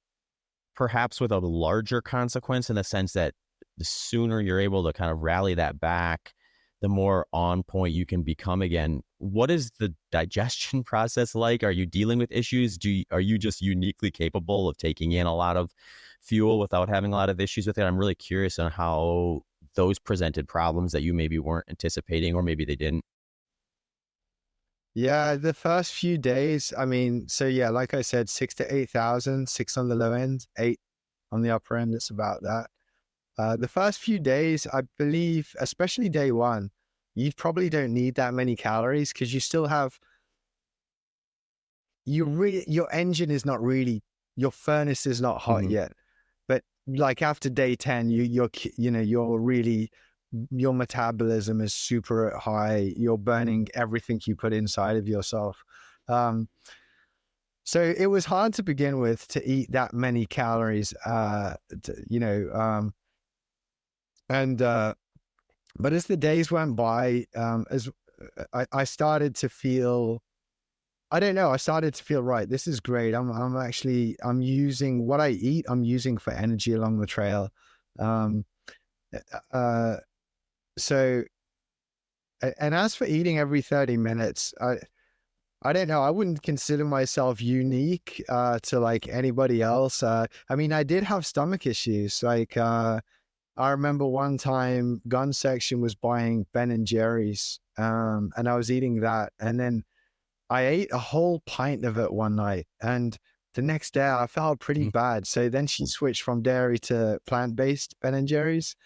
S2: perhaps with a larger consequence, in the sense that the sooner you're able to kind of rally that back, the more on point you can become again. What is the digestion process like? Are you dealing with issues? Are you just uniquely capable of taking in a lot of fuel without having a lot of issues with it? I'm really curious on how those presented problems that you maybe weren't anticipating, or maybe they didn't.
S3: Yeah, the first few days, I mean, so yeah, like I said, 6,000 to 8,000, 6 on the low end, 8 on the upper end. It's about that. The first few days, I believe, especially day one, you probably don't need that many calories, because you still have, your engine is not really, your furnace is not hot yet. But like after day 10, you're really, your metabolism is super high. You're burning everything you put inside of yourself. So it was hard to begin with to eat that many calories, but as the days went by, I started to feel, I don't know, I started to feel, right, this is great. I'm using what I eat, I'm using for energy along the trail. So, and as for eating every 30 minutes, I don't know, I wouldn't consider myself unique to like anybody else. I mean, I did have stomach issues. Like, I remember one time Gun Section was buying Ben and Jerry's, and I was eating that. And then I ate a whole pint of it one night. And the next day I felt pretty bad. So then she switched from dairy to plant-based Ben and Jerry's.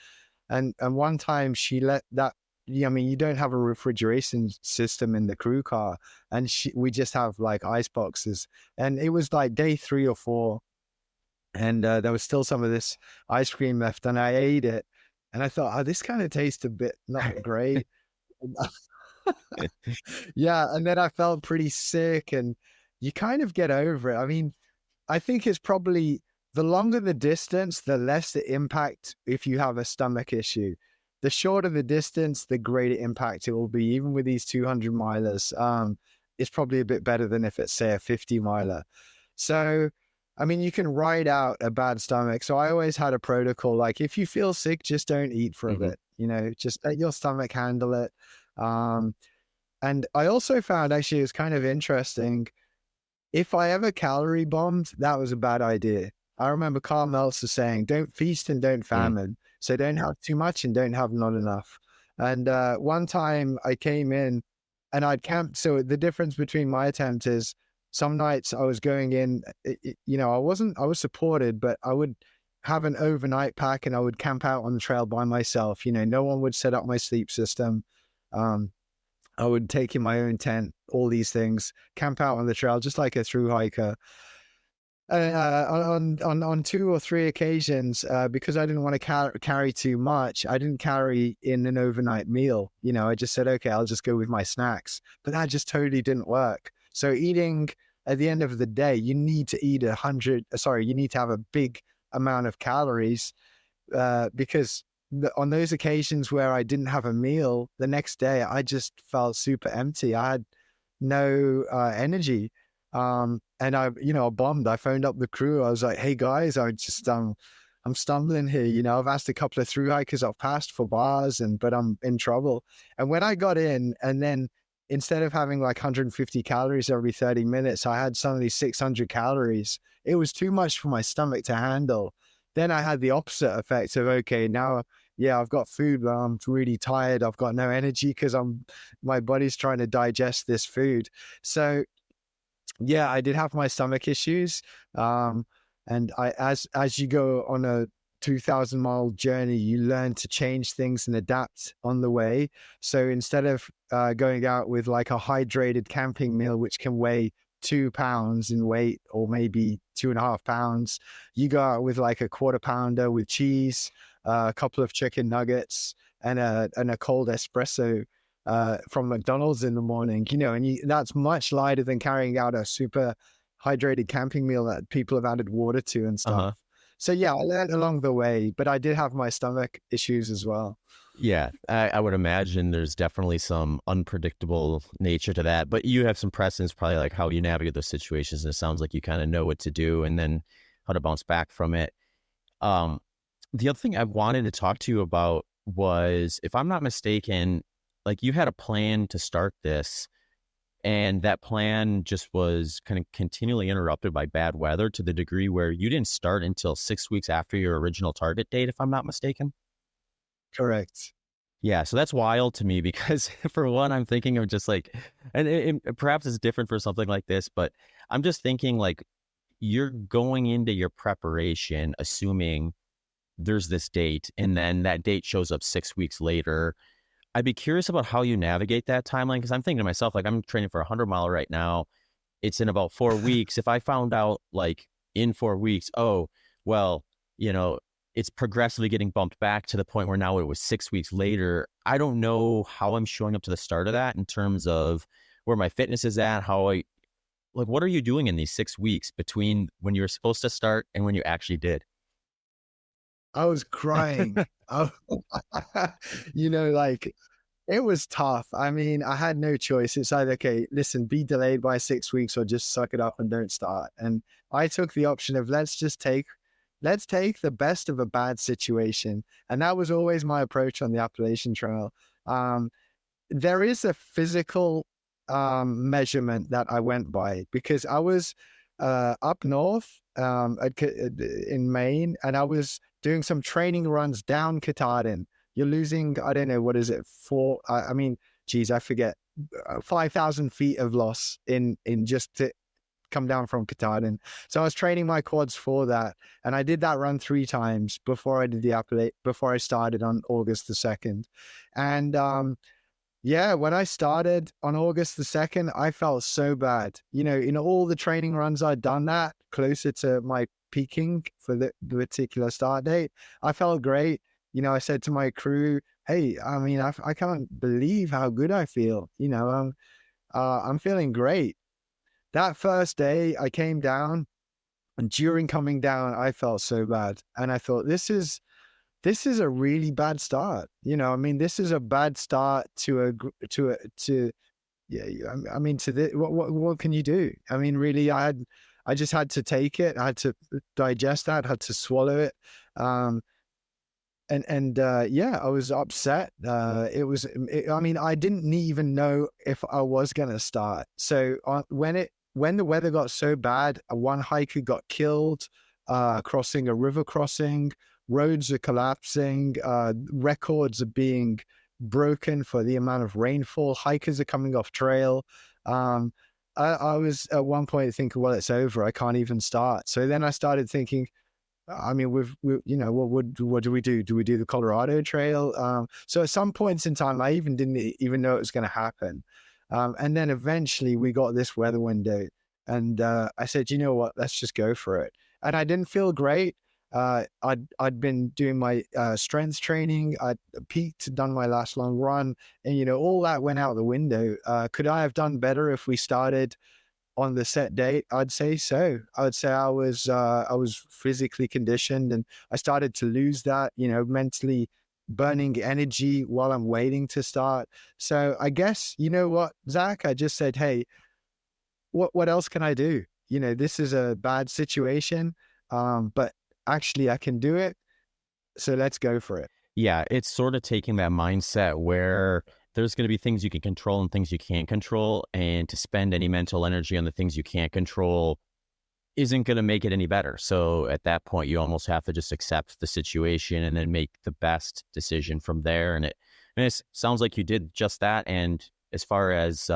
S3: And one time she let that, I mean, you don't have a refrigeration system in the crew car. And we just have like ice boxes. And it was like day 3 or 4. And there was still some of this ice cream left, and I ate it, and I thought, oh, this kind of tastes a bit not great. Yeah, and then I felt pretty sick, and you kind of get over it. I mean, I think it's probably, the longer the distance, the less the impact if you have a stomach issue. The shorter the distance, the greater impact it will be. Even with these 200 milers, it's probably a bit better than if it's, say, a 50 miler. So, I mean, you can ride out a bad stomach. So I always had a protocol, like if you feel sick, just don't eat for a bit. just let your stomach handle it. And I also found, actually, it was kind of interesting. If I ever calorie bombed, that was a bad idea. I remember Carl Meltzer saying, don't feast and don't famine. So don't have too much and don't have not enough. And one time I came in and I'd camped. So the difference between my attempt is some nights I was going in, I was supported, but I would have an overnight pack and I would camp out on the trail by myself. No one would set up my sleep system. I would take in my own tent, all these things, camp out on the trail, just like a thru hiker. On 2 or 3 occasions, because I didn't want to carry too much, I didn't carry in an overnight meal. I just said, okay, I'll just go with my snacks. But that just totally didn't work. So eating, at the end of the day, you need to eat you need to have a big amount of calories, because on those occasions where I didn't have a meal, the next day I just felt super empty. I had no energy. And I bombed. I phoned up the crew. I was like, hey guys, I'm stumbling here. I've asked a couple of thru hikers I've passed for bars, but I'm in trouble. And when I got in, and then instead of having like 150 calories every 30 minutes, I had suddenly 600 calories. It was too much for my stomach to handle. Then I had the opposite effect of, okay, now, yeah, I've got food, but I'm really tired. I've got no energy because my body's trying to digest this food. So yeah, I did have my stomach issues. And as you go on a 2,000-mile journey, you learn to change things and adapt on the way. So instead of going out with like a hydrated camping meal, which can weigh 2 pounds in weight, or maybe 2.5 pounds, you go out with like a 1/4 pounder with cheese, a couple of chicken nuggets, and a cold espresso from McDonald's in the morning, and that's much lighter than carrying out a super hydrated camping meal that people have added water to and stuff. So yeah, I learned along the way, but I did have my stomach issues as well.
S2: Yeah, I would imagine there's definitely some unpredictable nature to that, but you have some precedents, probably like how you navigate those situations. And it sounds like you kind of know what to do and then how to bounce back from it. The other thing I wanted to talk to you about was, if I'm not mistaken, like you had a plan to start this, and that plan just was kind of continually interrupted by bad weather to the degree where you didn't start until 6 weeks after your original target date, if I'm not mistaken.
S3: Correct.
S2: Yeah, so that's wild to me because for one, I'm thinking of just like, and perhaps it's different for something like this, but I'm just thinking like you're going into your preparation assuming there's this date, and then that date shows up 6 weeks later. I'd be curious about how you navigate that timeline, because I'm thinking to myself, like, I'm training for a 100-mile right now. It's in about 4 weeks. If I found out like in 4 weeks, oh, well, it's progressively getting bumped back to the point where now it was 6 weeks later, I don't know how I'm showing up to the start of that in terms of where my fitness is at, what are you doing in these 6 weeks between when you were supposed to start and when you actually did?
S3: I was crying. Like, it was tough. I mean, I had no choice. It's either, okay, listen, be delayed by 6 weeks or just suck it up and don't start. And I took the option of let's take the best of a bad situation. And that was always my approach on the Appalachian Trail. There is a physical measurement that I went by, because I was up north in Maine, and I was doing some training runs down Katahdin. You're losing, I don't know, what is it, I forget, 5,000 feet of loss in just to come down from Katahdin. So I was training my quads for that, and I did that run 3 times before I started on August the 2nd. And yeah, when I started on August the 2nd, I felt so bad. In all the training runs I'd done that closer to my peaking for the particular start date, I felt great. I said to my crew, hey, I mean, I can't believe how good I feel. I'm feeling great. That first day I came down, and during coming down, I felt so bad. And I thought, this is a really bad start. This is a bad start what can you do? Really, I just had to take it. I had to digest that, had to swallow it. yeah, I was upset. I mean, I didn't even know if I was going to start. So when the weather got so bad, one hiker got killed, crossing a river crossing, roads are collapsing, records are being broken for the amount of rainfall, hikers are coming off trail. I was at one point thinking, well, it's over. I can't even start. So then I started thinking, I mean, you know, what do we do? Do we do the Colorado Trail? So at some points in time, I didn't even know it was going to happen. And then eventually we got this weather window, and I said, you know what, let's just go for it. And I didn't feel great. I'd been doing my strength training. I'd peaked, done my last long run, and you know, all that went out the window. Could I have done better if we started on the set date? I'd say so. I would say I was physically conditioned, and I started to lose that, you know, mentally burning energy while I'm waiting to start. So I guess, you know what, Zach, I just said, hey, what else can I do? You know, this is a bad situation, but actually I can do it. So let's go for it.
S2: Yeah, it's sort of taking that mindset where there's going to be things you can control and things you can't control, and to spend any mental energy on the things you can't control isn't going to make it any better. So at that point, you almost have to just accept the situation and then make the best decision from there. And it sounds like you did just that. And as far as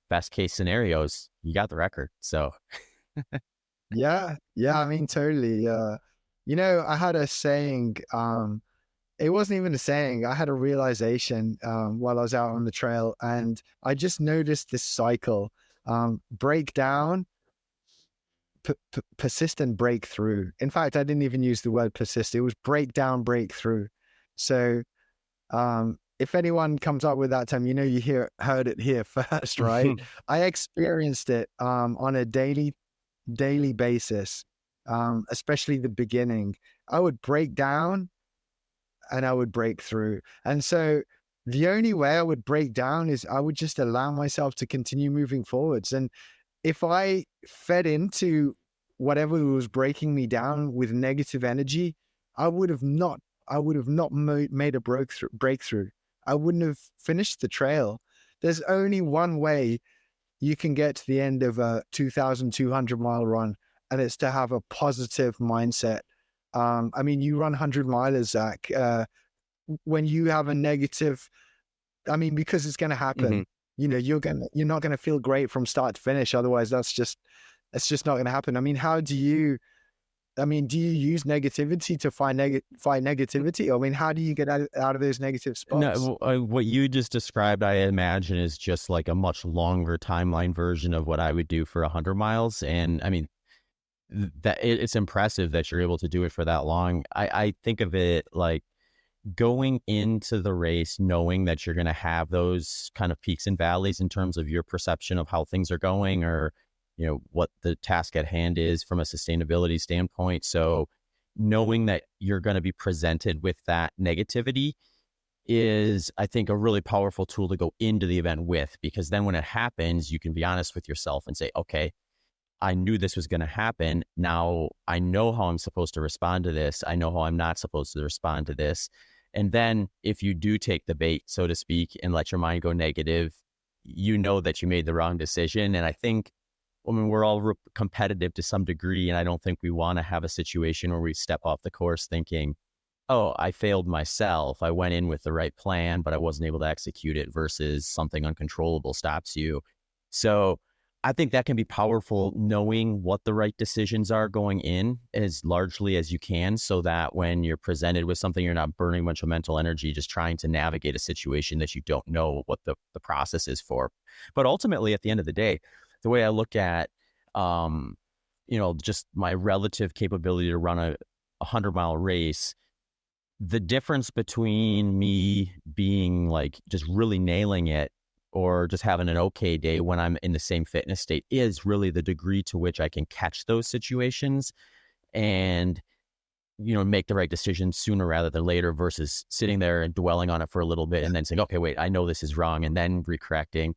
S2: best case scenarios, you got the record. So
S3: yeah, I mean, totally. You know, I had a saying. It wasn't even a saying. I had a realization while I was out on the trail, and I just noticed this cycle: breakdown, persistent breakthrough. In fact, I didn't even use the word persist. It was breakdown, breakthrough. So if anyone comes up with that term, you know, you heard it here first, right? I experienced it on a daily basis, especially the beginning. I would break down and I would break through. And so the only way I would break down is I would just allow myself to continue moving forwards. And if I fed into whatever was breaking me down with negative energy, I would have not made a breakthrough. I wouldn't have finished the trail. There's only one way you can get to the end of a 2,200 mile run, and it's to have a positive mindset. I mean, you run 100 milers, Zach. When you have a negative, I mean, because it's going to happen.
S2: Mm-hmm.
S3: You know, you're not going to feel great from start to finish. Otherwise, that's just not going to happen. I mean, do you use negativity to fight negativity? I mean, how do you get out of those negative spots?
S2: No, what you just described, I imagine, is just like a much longer timeline version of what I would do for 100 miles. And I mean, that it's impressive that you're able to do it for that long. I think of it like going into the race knowing that you're going to have those kind of peaks and valleys in terms of your perception of how things are going, or you know what the task at hand is from a sustainability standpoint. So knowing that you're going to be presented with that negativity is, I think, a really powerful tool to go into the event with, because then when it happens, you can be honest with yourself and say, okay, I knew this was going to happen. Now I know how I'm supposed to respond to this. I know how I'm not supposed to respond to this. And then if you do take the bait, so to speak, and let your mind go negative, you know that you made the wrong decision. And I think, I mean, we're all competitive to some degree, and I don't think we want to have a situation where we step off the course thinking, oh, I failed myself. I went in with the right plan, but I wasn't able to execute it, versus something uncontrollable stops you. So I think that can be powerful, knowing what the right decisions are going in as largely as you can, so that when you're presented with something, you're not burning a bunch of mental energy just trying to navigate a situation that you don't know what the process is for. But ultimately, at the end of the day, the way I look at, just my relative capability to run a 100-mile race, the difference between me being like just really nailing it or just having an okay day when I'm in the same fitness state is really the degree to which I can catch those situations and, make the right decision sooner rather than later, versus sitting there and dwelling on it for a little bit and then saying, okay, wait, I know this is wrong, and then recorrecting.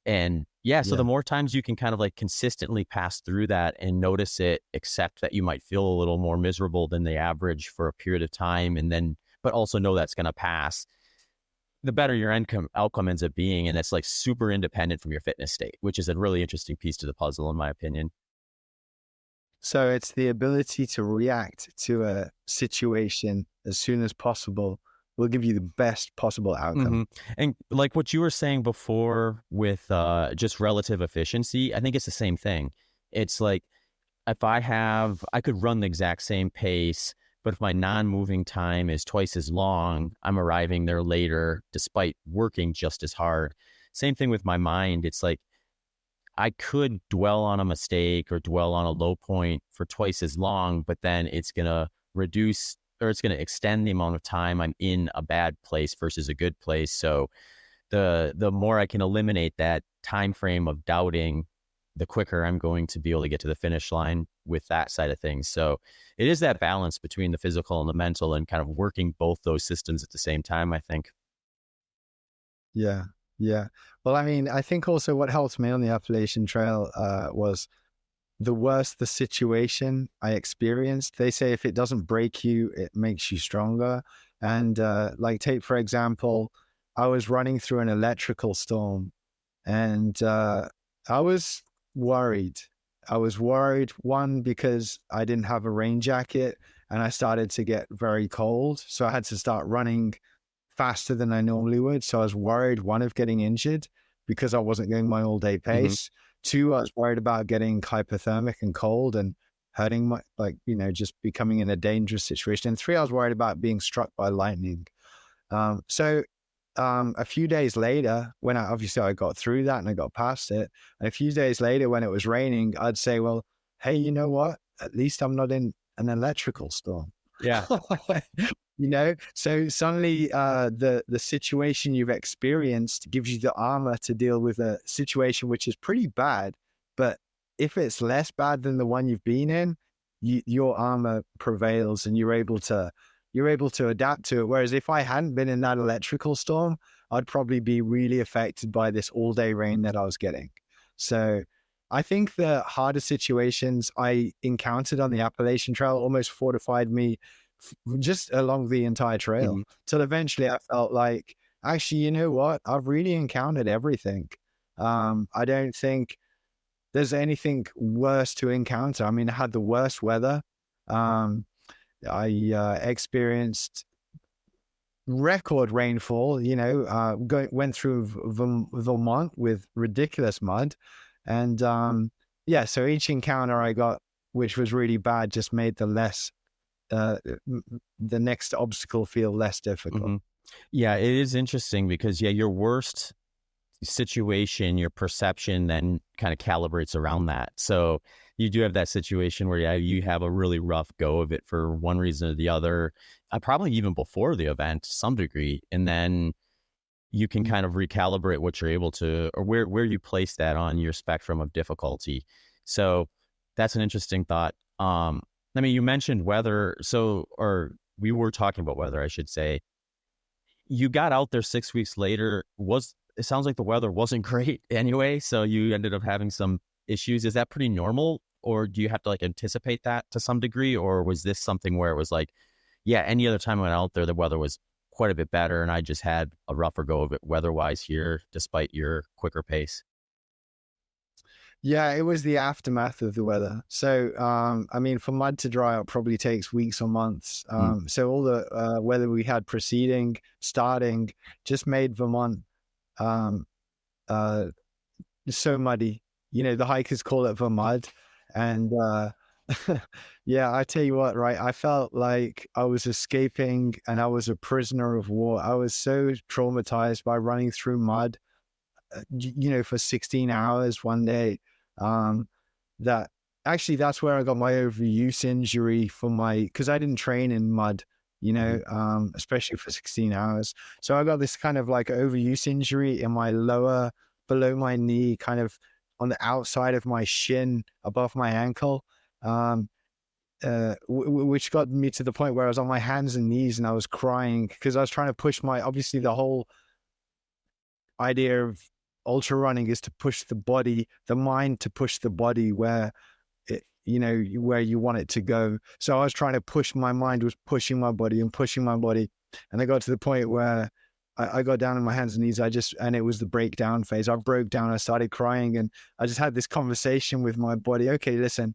S2: And so the more times you can kind of like consistently pass through that and notice it, accept that you might feel a little more miserable than the average for a period of time, and then but also know that's going to pass, the better your outcome ends up being. And it's like super independent from your fitness state, which is a really interesting piece to the puzzle, in my opinion.
S3: So it's the ability to react to a situation as soon as possible will give you the best possible outcome.
S2: Mm-hmm. And like what you were saying before with just relative efficiency, I think it's the same thing. It's like, if I could run the exact same pace, but if my non-moving time is twice as long, I'm arriving there later despite working just as hard. Same thing with my mind. It's like, I could dwell on a mistake or dwell on a low point for twice as long, but then it's going to reduce, or it's going to extend the amount of time I'm in a bad place versus a good place. So the more I can eliminate that time frame of doubting, the quicker I'm going to be able to get to the finish line with that side of things. So it is that balance between the physical and the mental, and kind of working both those systems at the same time, I think.
S3: Yeah. Yeah. Well, I mean, I think also what helped me on the Appalachian Trail was the worse the situation I experienced. They say if it doesn't break you, it makes you stronger. And like take, for example, I was running through an electrical storm, and I was worried. I was worried, one, because I didn't have a rain jacket and I started to get very cold. So I had to start running faster than I normally would. So I was worried, one, of getting injured because I wasn't going my all day pace. Mm-hmm. Two, I was worried about getting hypothermic and cold and hurting my, just becoming in a dangerous situation. And three, I was worried about being struck by lightning. So a few days later, when I got through that and I got past it, and a few days later when it was raining, I'd say, well, hey, you know what? At least I'm not in an electrical storm.
S2: Yeah.
S3: So suddenly the situation you've experienced gives you the armor to deal with a situation which is pretty bad. But if it's less bad than the one you've been in, your armor prevails and you're able to adapt to it. Whereas if I hadn't been in that electrical storm, I'd probably be really affected by this all-day rain that I was getting. So I think the harder situations I encountered on the Appalachian Trail almost fortified me just along the entire trail. Mm-hmm. Till eventually I felt like, actually, you know what? I've really encountered everything. I don't think there's anything worse to encounter. I mean, I had the worst weather. I experienced record rainfall, went through Vermont with ridiculous mud. And so each encounter I got, which was really bad, just made the next obstacle feel less difficult.
S2: Mm-hmm. Yeah, it is interesting because your worst situation, your perception then kind of calibrates around that. So you do have that situation where you have a really rough go of it for one reason or the other, probably even before the event to some degree, and then you can kind of recalibrate what you're able to, or where you place that on your spectrum of difficulty. So that's an interesting thought. I mean, you mentioned weather, or we were talking about weather, I should say. You got out there 6 weeks later. It sounds like the weather wasn't great anyway, so you ended up having some issues. Is that pretty normal, or do you have to anticipate that to some degree, or was this something where it was like, yeah, any other time I went out there, the weather was quite a bit better, and I just had a rougher go of it weather-wise here, despite your quicker pace?
S3: Yeah, it was the aftermath of the weather. So, I mean, for mud to dry out probably takes weeks or months. So all the weather we had starting, just made Vermont so muddy. The hikers call it Vermud. And yeah, I tell you what, right? I felt like I was escaping and I was a prisoner of war. I was so traumatized by running through mud, for 16 hours one day. That actually, that's where I got my overuse injury because I didn't train in mud, especially for 16 hours. So I got this kind of overuse injury in my below my knee, kind of on the outside of my shin above my ankle, which got me to the point where I was on my hands and knees and I was crying because I was trying to push obviously the whole idea of ultra running is to push the mind to push the body where you want it to go. So I was trying to my mind was pushing my body and pushing my body. And I got to the point where I got down on my hands and knees. And it was the breakdown phase. I broke down. I started crying, and I just had this conversation with my body. Okay, listen,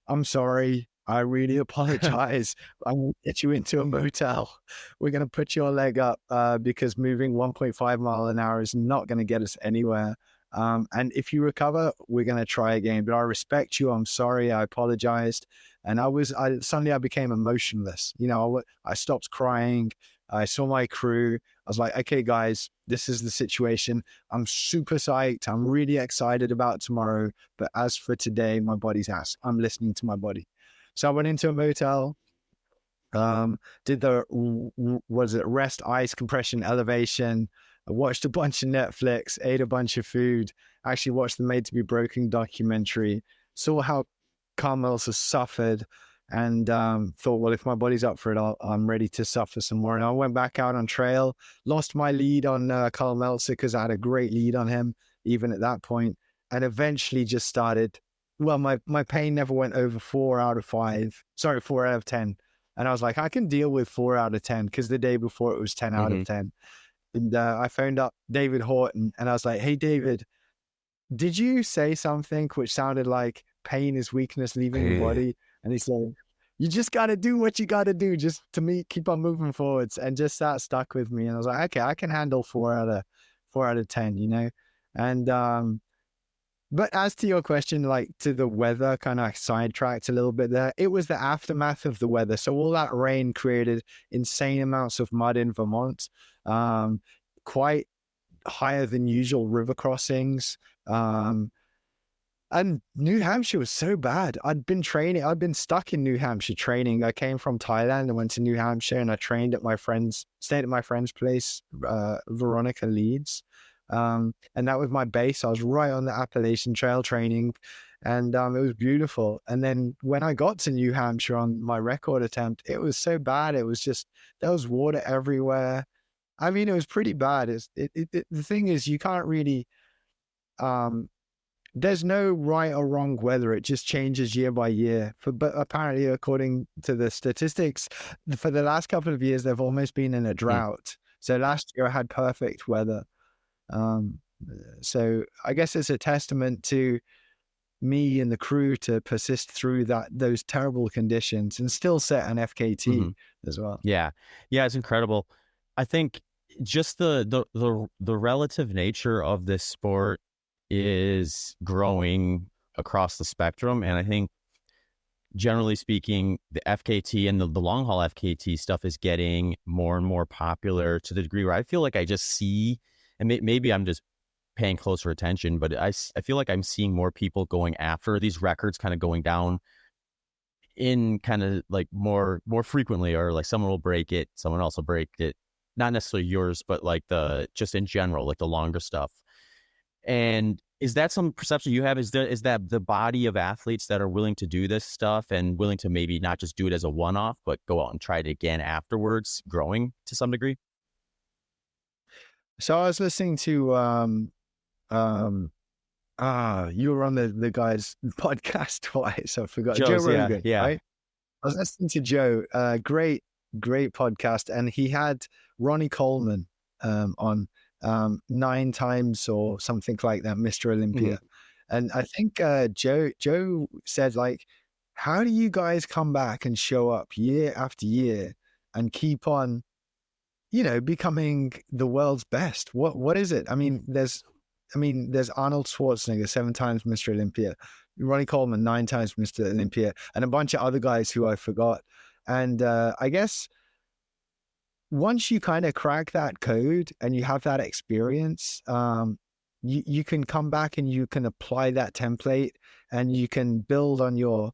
S3: I'm sorry. I really apologize. I'm going to get you into a motel. We're going to put your leg up because moving 1.5 mile an hour is not going to get us anywhere. And if you recover, we're going to try again. But I respect you. I'm sorry. I apologized. And suddenly I became emotionless. I stopped crying. I saw my crew. I was like, okay, guys, this is the situation. I'm super psyched. I'm really excited about tomorrow. But as for today, my body's ass. I'm listening to my body. So I went into a motel, did the, rest, ice, compression, elevation. I watched a bunch of Netflix, ate a bunch of food, actually watched the Made to Be Broken documentary, saw how Carl suffered, and thought, well, if my body's up for it, I'm ready to suffer some more. And I went back out on trail, lost my lead on Carl Meltzer because I had a great lead on him, even at that point, and eventually just started. Well, my pain never went over 4 out of 10. And I was like, I can deal with 4 out of 10 because the day before it was 10 out of 10. And I phoned up David Horton and I was like, hey, David, did you say something which sounded like pain is weakness leaving the body? And he said, you just got to do what you got to do just to keep on moving forwards. And just that stuck with me. And I was like, okay, I can handle 4 out of 10, And, but as to your question, like to the weather, kind of sidetracked a little bit there. It was the aftermath of the weather. So all that rain created insane amounts of mud in Vermont, quite higher than usual river crossings. And New Hampshire was so bad. I'd been stuck in New Hampshire training. I came from Thailand and went to New Hampshire, and I stayed at my friend's place, Veronica Leeds. And that was my base. I was right on the Appalachian Trail training, and it was beautiful. And then when I got to New Hampshire on my record attempt, it was so bad. It was just, there was water everywhere. I mean, it was pretty bad. The thing is, you can't really, there's no right or wrong weather. It just changes year by year. But apparently, according to the statistics, for the last couple of years, they've almost been in a drought. So last year I had perfect weather. So I guess it's a testament to me and the crew to persist through those terrible conditions and still set an FKT as well.
S2: Yeah, it's incredible. I think just the relative nature of this sport is growing across the spectrum, and I think generally speaking, the FKT and the long haul FKT stuff is getting more and more popular to the degree where I feel like I just see. And maybe I'm just paying closer attention, but I feel like I'm seeing more people going after these records, kind of going down in kind of like more frequently, or like someone will break it, someone else will break it. Not necessarily yours, but like just in general, like the longer stuff. And is that some perception you have? Is that the body of athletes that are willing to do this stuff and willing to maybe not just do it as a one-off, but go out and try it again afterwards, growing to some degree?
S3: So I was listening to you were on the guy's podcast twice. I forgot. Joe Rogan,
S2: yeah.
S3: Right? I was listening to Joe, great podcast, and he had Ronnie Coleman on 9 times or something like that, Mr. Olympia. And I think Joe said, like, how do you guys come back and show up year after year and keep on becoming the world's best? What is it? I mean, there's Arnold Schwarzenegger, 7 times Mr. Olympia, Ronnie Coleman, 9 times Mr. Olympia, and a bunch of other guys who I forgot. And I guess once you kind of crack that code and you have that experience, you can come back and you can apply that template and you can build on your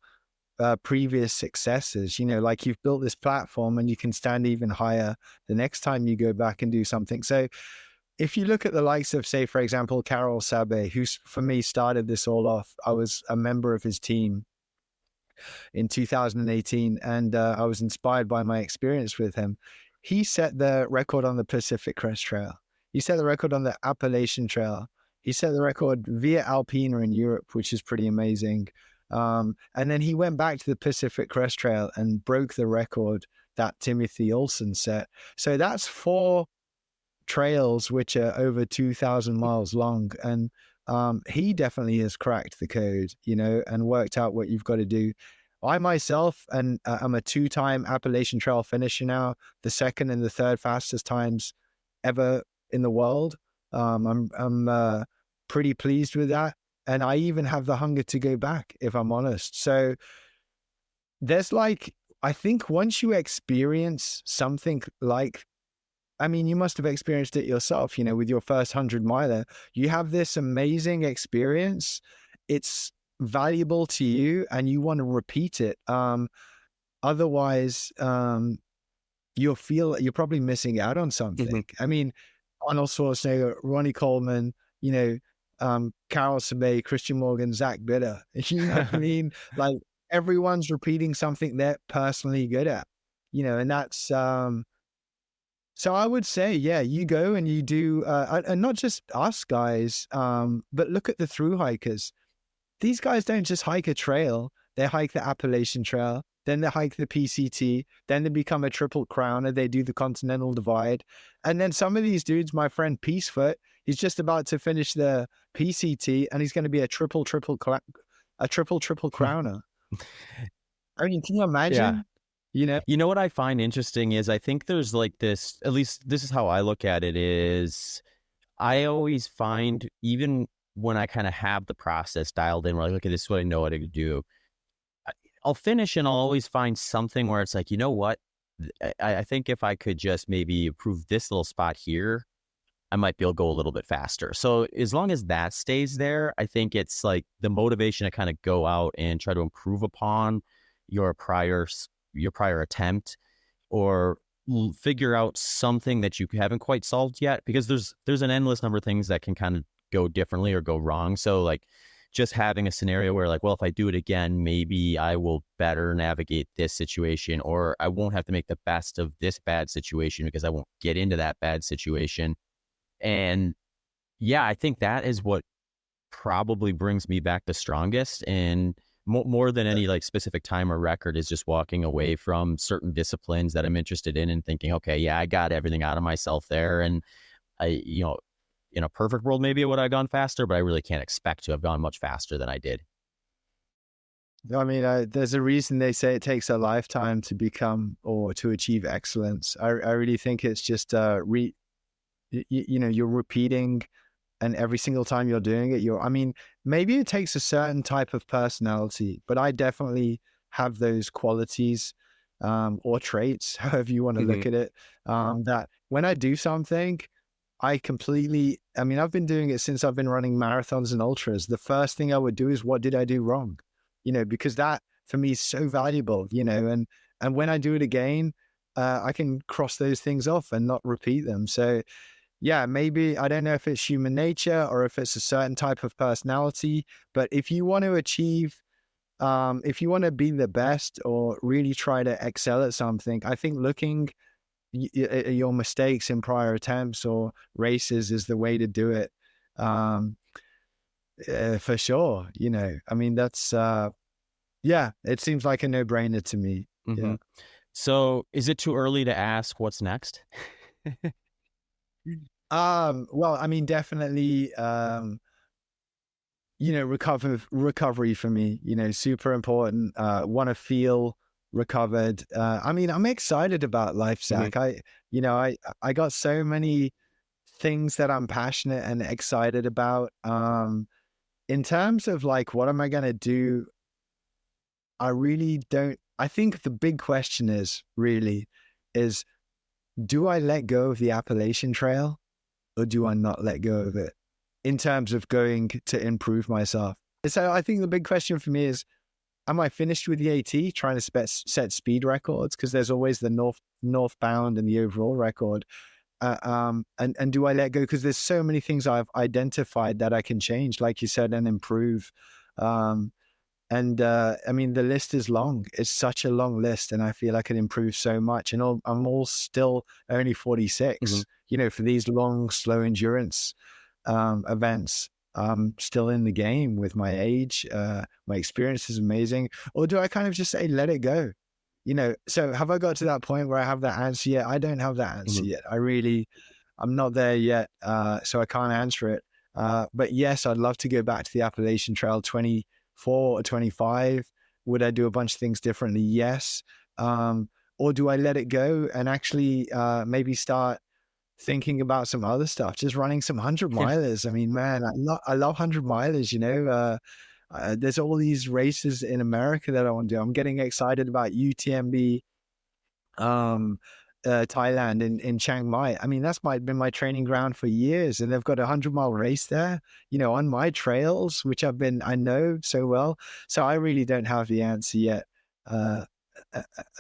S3: previous successes. Like you've built this platform and you can stand even higher the next time you go back and do something. So if you look at the likes of, say, for example, Carol Sabe, who for me started this all off, I was a member of his team in 2018, and I was inspired by my experience with him. He set the record on the Pacific Crest Trail. He set the record on the Appalachian Trail. He set the record via Alpina in Europe, which is pretty amazing. And then he went back to the Pacific Crest Trail and broke the record that Timothy Olsen set. So that's 4 trails which are over 2,000 miles long, and he definitely has cracked the code, and worked out what you've got to do. I myself, and I'm a 2-time Appalachian Trail finisher now, the 2nd and the 3rd fastest times ever in the world. I'm pretty pleased with that, and I even have the hunger to go back, if I'm honest. So there's I think once you experience something you must have experienced it yourself, with your first 100-miler. You have this amazing experience. It's valuable to you and you want to repeat it. Otherwise, you're probably missing out on something. Arnold Schwarzenegger, Ronnie Coleman, Carol Sabay, Kristian Morgan, Zach Bitter. You know what I mean? Everyone's repeating something they're personally good at, and that's... So I would say, yeah, you go and you do, and not just us guys, but look at the thru hikers. These guys don't just hike a trail. They hike the Appalachian Trail, then they hike the PCT, then they become a triple crowner. They do the Continental Divide. And then some of these dudes, my friend Peacefoot, he's just about to finish the PCT and he's going to be a triple crowner. I mean, can you imagine?
S2: Yeah. You know what I find interesting is I think there's this, at least this is how I look at it, is I always find, even when I kind of have the process dialed in, where okay, this is what I know what I could do, I'll finish and I'll always find something where it's you know what, I think if I could just maybe improve this little spot here, I might be able to go a little bit faster. So as long as that stays there, I think it's the motivation to kind of go out and try to improve upon your prior attempt, or figure out something that you haven't quite solved yet, because there's an endless number of things that can kind of go differently or go wrong. So just having a scenario where well, if I do it again, maybe I will better navigate this situation, or I won't have to make the best of this bad situation because I won't get into that bad situation. And yeah, I think that is what probably brings me back the strongest. And more than any specific time or record, is just walking away from certain disciplines that I'm interested in and thinking, okay, yeah, I got everything out of myself there. And in a perfect world, maybe it would have gone faster, but I really can't expect to have gone much faster than I did.
S3: I mean, there's a reason they say it takes a lifetime to become or to achieve excellence. I really think it's just, you're repeating, and every single time you're doing it, maybe it takes a certain type of personality, but I definitely have those qualities, or traits, however you want to look at it, that when I do something, I've been doing it since I've been running marathons and ultras. The first thing I would do is, what did I do wrong? Because that for me is so valuable, and when I do it again, I can cross those things off and not repeat them. So yeah, maybe, I don't know if it's human nature or if it's a certain type of personality, but if you want to achieve, if you want to be the best or really try to excel at something, I think looking at your mistakes in prior attempts or races is the way to do it. For sure. That's, it seems like a no-brainer to me.
S2: Mm-hmm.
S3: Yeah.
S2: So is it too early to ask what's next?
S3: Well, definitely, recovery for me, super important. Want to feel recovered. I'm excited about life, Zach. Mm-hmm. I got so many things that I'm passionate and excited about. In terms of what am I going to do? I think the big question is, do I let go of the Appalachian Trail, or do I not let go of it in terms of going to improve myself? So I think the big question for me is, am I finished with the AT, trying to set speed records? Because there's always the northbound and the overall record. And do I let go? Because there's so many things I've identified that I can change, like you said, and improve. The list is long. It's such a long list, and I feel I can improve so much. And I'm all still only 46, mm-hmm. For these long, slow endurance events. I'm still in the game with my age. My experience is amazing. Or do I kind of just say, let it go? So have I got to that point where I have that answer yet? I don't have that answer yet. I'm not there yet. So I can't answer it. But yes, I'd love to go back to the Appalachian Trail 24 or 25. Would I do a bunch of things differently? Yes. Or do I let it go and actually maybe start thinking about some other stuff, just running some 100-milers? I mean, man, I love 100-milers, there's all these races in America that I want to do. I'm getting excited about UTMB Thailand in Chiang Mai. I mean, that's been my training ground for years, and they've got a 100-mile race there, on my trails, which I know so well. So I really don't have the answer yet,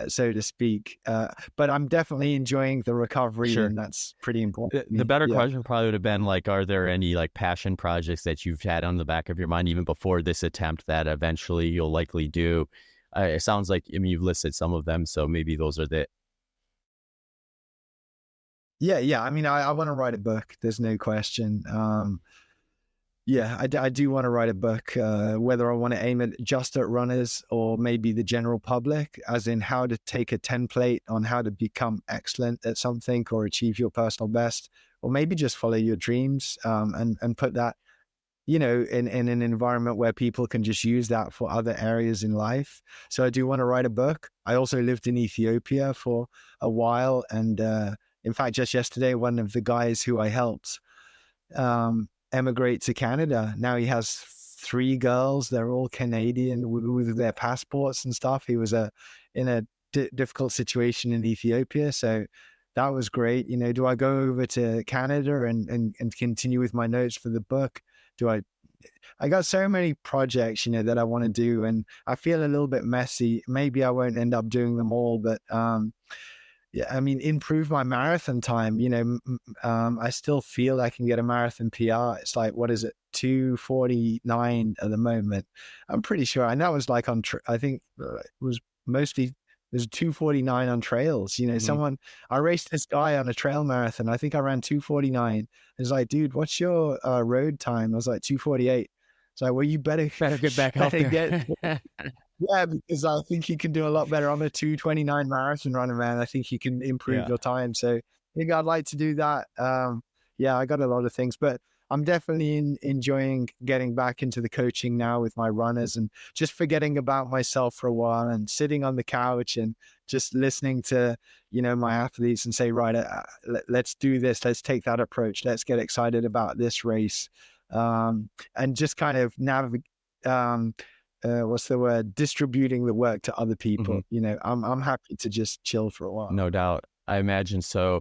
S3: so to speak. But I'm definitely enjoying the recovery,
S2: Sure.
S3: and that's pretty important.
S2: The better question probably would have been like, are there any like passion projects that you've had on the back of your mind even before this attempt that eventually you'll likely do? It sounds like, I mean, you've listed some of them, so maybe those are the.
S3: Yeah. I mean, I want to write a book. There's no question. I do want to write a book, whether I want to aim it just at runners or maybe the general public, as in how to take a template on how to become excellent at something or achieve your personal best, or maybe just follow your dreams, and put that, in an environment where people can just use that for other areas in life. So I do want to write a book. I also lived in Ethiopia for a while. And in fact, just yesterday, one of the guys who I helped emigrate to Canada, now he has 3 girls. They're all Canadian with their passports and stuff. He was in a difficult situation in Ethiopia. So that was great. Do I go over to Canada and continue with my notes for the book? I got so many projects, that I want to do, and I feel a little bit messy. Maybe I won't end up doing them all, but I mean, improve my marathon time. I still feel I can get a marathon PR. It's like, what is it? 2:49 at the moment. I'm pretty sure. And that was like I think it was mostly, there's 2:49 on trails. I raced this guy on a trail marathon. I think I ran 2:49. It's like, dude, what's your road time? I was like 2:48. It's like, well, you better
S2: get back out there.
S3: Yeah, because I think you can do a lot better. I'm a 2:29 marathon runner, man. I think you can improve your time. So I think I'd like to do that. I got a lot of things, but I'm definitely enjoying getting back into the coaching now with my runners and just forgetting about myself for a while and sitting on the couch and just listening to, my athletes and say, right, let's do this. Let's take that approach. Let's get excited about this race. And just kind of distributing the work to other people. I'm happy to just chill for a while.
S2: No doubt. I imagine so.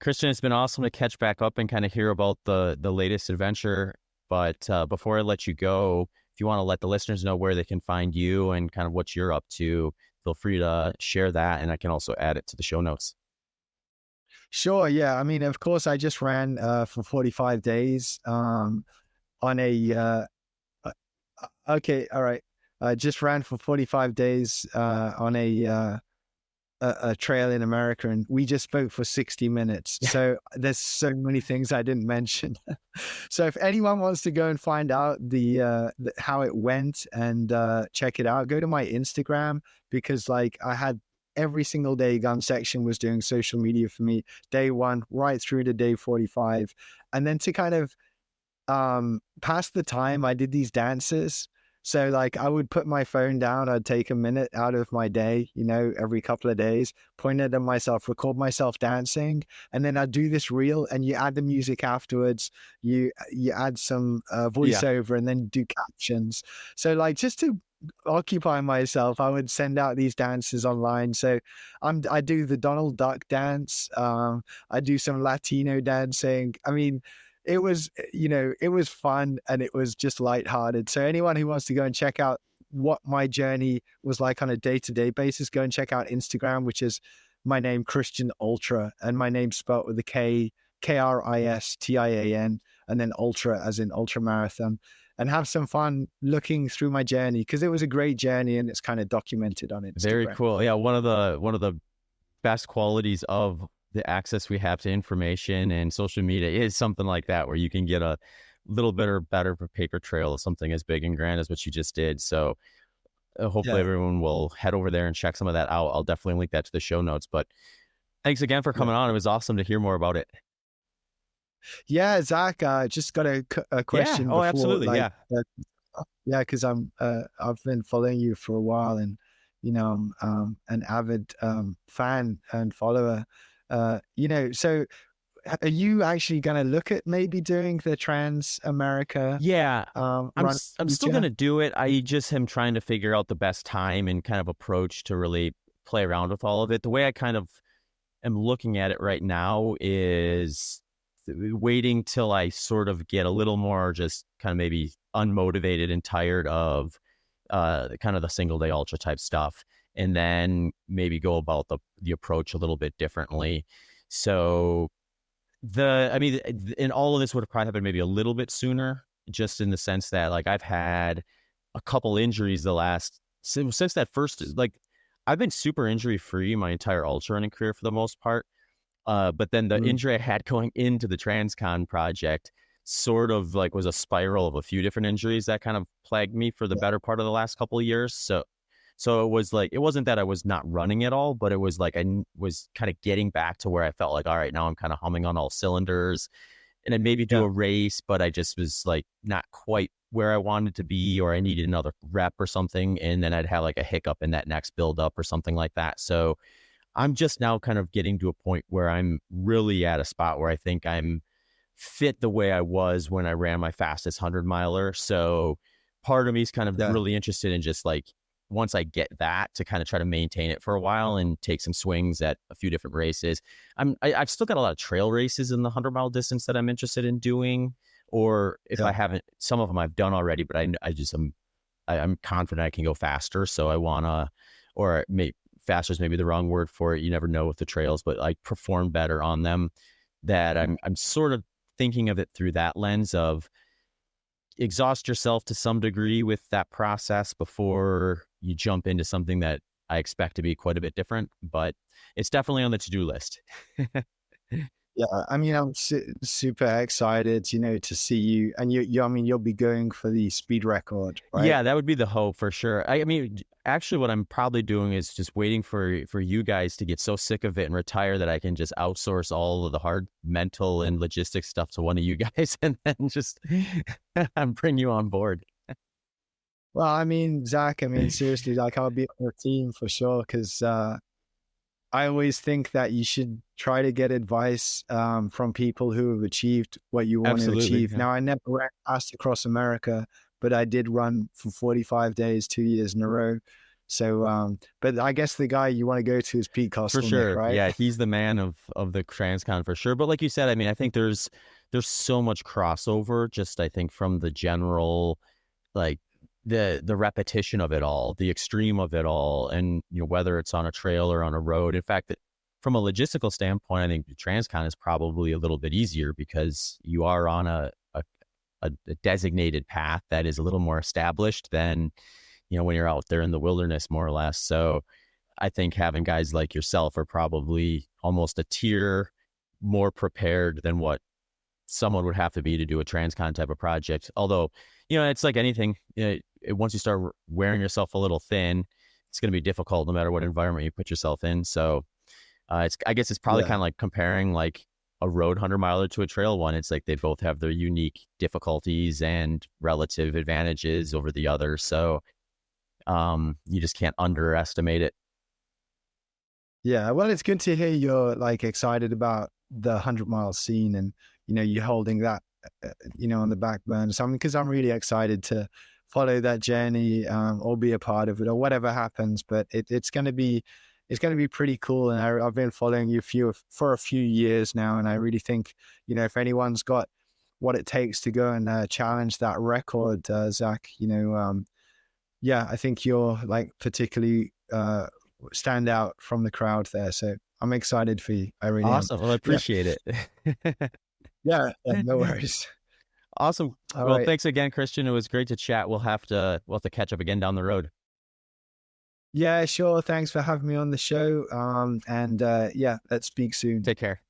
S2: Kristian, it's been awesome to catch back up and kind of hear about the latest adventure. But before I let you go, if you want to let the listeners know where they can find you and kind of what you're up to, feel free to share that, and I can also add it to the show notes.
S3: Sure. Yeah. I mean, of course, I just ran for 45 days on a okay. All right. I just ran for 45 days on a trail in America, and we just spoke for 60 minutes. So there's so many things I didn't mention. So if anyone wants to go and find out the how it went and check it out, go to my Instagram, because like I had every single day, Gun Section was doing social media for me, day 1 right through to day 45. And then to kind of pass the time, I did these dances. So like I would put my phone down, I'd take a minute out of my day, every couple of days, point it at myself, record myself dancing, and then I'd do this reel, and you add the music afterwards, you add some voiceover, and then do captions. So like just to occupy myself, I would send out these dances online. So I do the Donald Duck dance, I do some Latino dancing. I mean, it was fun, and it was just lighthearted. So anyone who wants to go and check out what my journey was like on a day-to-day basis, go and check out Instagram, which is my name, Kristian Ultra, and my name's spelled with a K, Kristian, and then ultra as in ultramarathon, and have some fun looking through my journey, because it was a great journey and it's kind of documented on Instagram.
S2: Very cool. Yeah, one of the best qualities of the access we have to information and social media is something like that, where you can get a little bit or better of a paper trail of something as big and grand as what you just did. So hopefully everyone will head over there and check some of that out. I'll definitely link that to the show notes. But thanks again for coming on. It was awesome to hear more about it.
S3: Yeah, Zach, just got a question.
S2: Yeah. Oh,
S3: before,
S2: absolutely.
S3: like,
S2: Yeah.
S3: yeah, because I've been following you for a while, and I'm an avid fan and follower. So are you actually going to look at maybe doing the Trans America?
S2: Yeah,
S3: run
S2: I'm still going to do it. I just am trying to figure out the best time and kind of approach to really play around with all of it. The way I kind of am looking at it right now is waiting till I sort of get a little more just kind of maybe unmotivated and tired of kind of the single day ultra type stuff, and then maybe go about the approach a little bit differently. So and all of this would have probably happened maybe a little bit sooner, just in the sense that like I've had a couple injuries since that first, like I've been super injury free my entire ultra running career for the most part. But then the injury I had going into the Transcon project sort of like was a spiral of a few different injuries that kind of plagued me for the better part of the last couple of years. So it was like, it wasn't that I was not running at all, but it was like I was kind of getting back to where I felt like, all right, now I'm kind of humming on all cylinders, and I'd maybe do a race, but I just was like not quite where I wanted to be, or I needed another rep or something. And then I'd have like a hiccup in that next build up or something like that. So I'm just now kind of getting to a point where I'm really at a spot where I think I'm fit the way I was when I ran my fastest 100-miler. So part of me is kind of really interested in just like, once I get that, to kind of try to maintain it for a while and take some swings at a few different races. I've still got a lot of trail races in the 100-mile distance that I'm interested in doing, or if I haven't, some of them I've done already, but I'm confident I can go faster. So I want to, or maybe faster is maybe the wrong word for it. You never know with the trails, but like perform better on them. That I'm sort of thinking of it through that lens of exhaust yourself to some degree with that process before you jump into something that I expect to be quite a bit different, but it's definitely on the to-do list.
S3: Yeah, I mean, I'm super excited, to see you, and you'll be going for the speed record, right?
S2: Yeah, that would be the hope for sure. I mean, actually, what I'm probably doing is just waiting for you guys to get so sick of it and retire that I can just outsource all of the hard mental and logistics stuff to one of you guys, and then just bring you on board.
S3: Well, I mean, Zach, seriously, like I'll be on your team for sure, because I always think that you should try to get advice from people who have achieved what you want to achieve. Yeah. Now, I never ran fast across America, but I did run for 45 days, 2 years in a row. So, but I guess the guy you want to go to is Pete Kostelnick,
S2: for sure,
S3: right?
S2: Yeah, he's the man of the Transcon for sure. But like you said, I mean, I think there's so much crossover, just I think from the general, like the repetition of it all, the extreme of it all, and whether it's on a trail or on a road. In fact, from a logistical standpoint, I think the Transcon is probably a little bit easier because you are on a designated path that is a little more established than when you're out there in the wilderness, more or less. So I think having guys like yourself are probably almost a tier more prepared than what someone would have to be to do a Transcon type of project. Although, it's like anything, once you start wearing yourself a little thin, it's going to be difficult no matter what environment you put yourself in. So I guess it's probably kind of like comparing like a road 100-miler to a trail one. It's like they both have their unique difficulties and relative advantages over the other. So you just can't underestimate it.
S3: Yeah, well, it's good to hear you're like excited about the 100-mile scene, and you're holding that on the back burner. So because I'm really excited to follow that journey, or be a part of it, or whatever happens. But it's going to be pretty cool. And I've been following you for a few years now, and I really think if anyone's got what it takes to go and challenge that record, Zach, I think you're like particularly stand out from the crowd there. So I'm excited for you. I really
S2: awesome.
S3: am.
S2: Well, I appreciate it.
S3: Yeah, no worries.
S2: Awesome. Well, thanks again, Kristian. It was great to chat. We'll have to catch up again down the road.
S3: Yeah, sure. Thanks for having me on the show. Let's speak soon.
S2: Take care.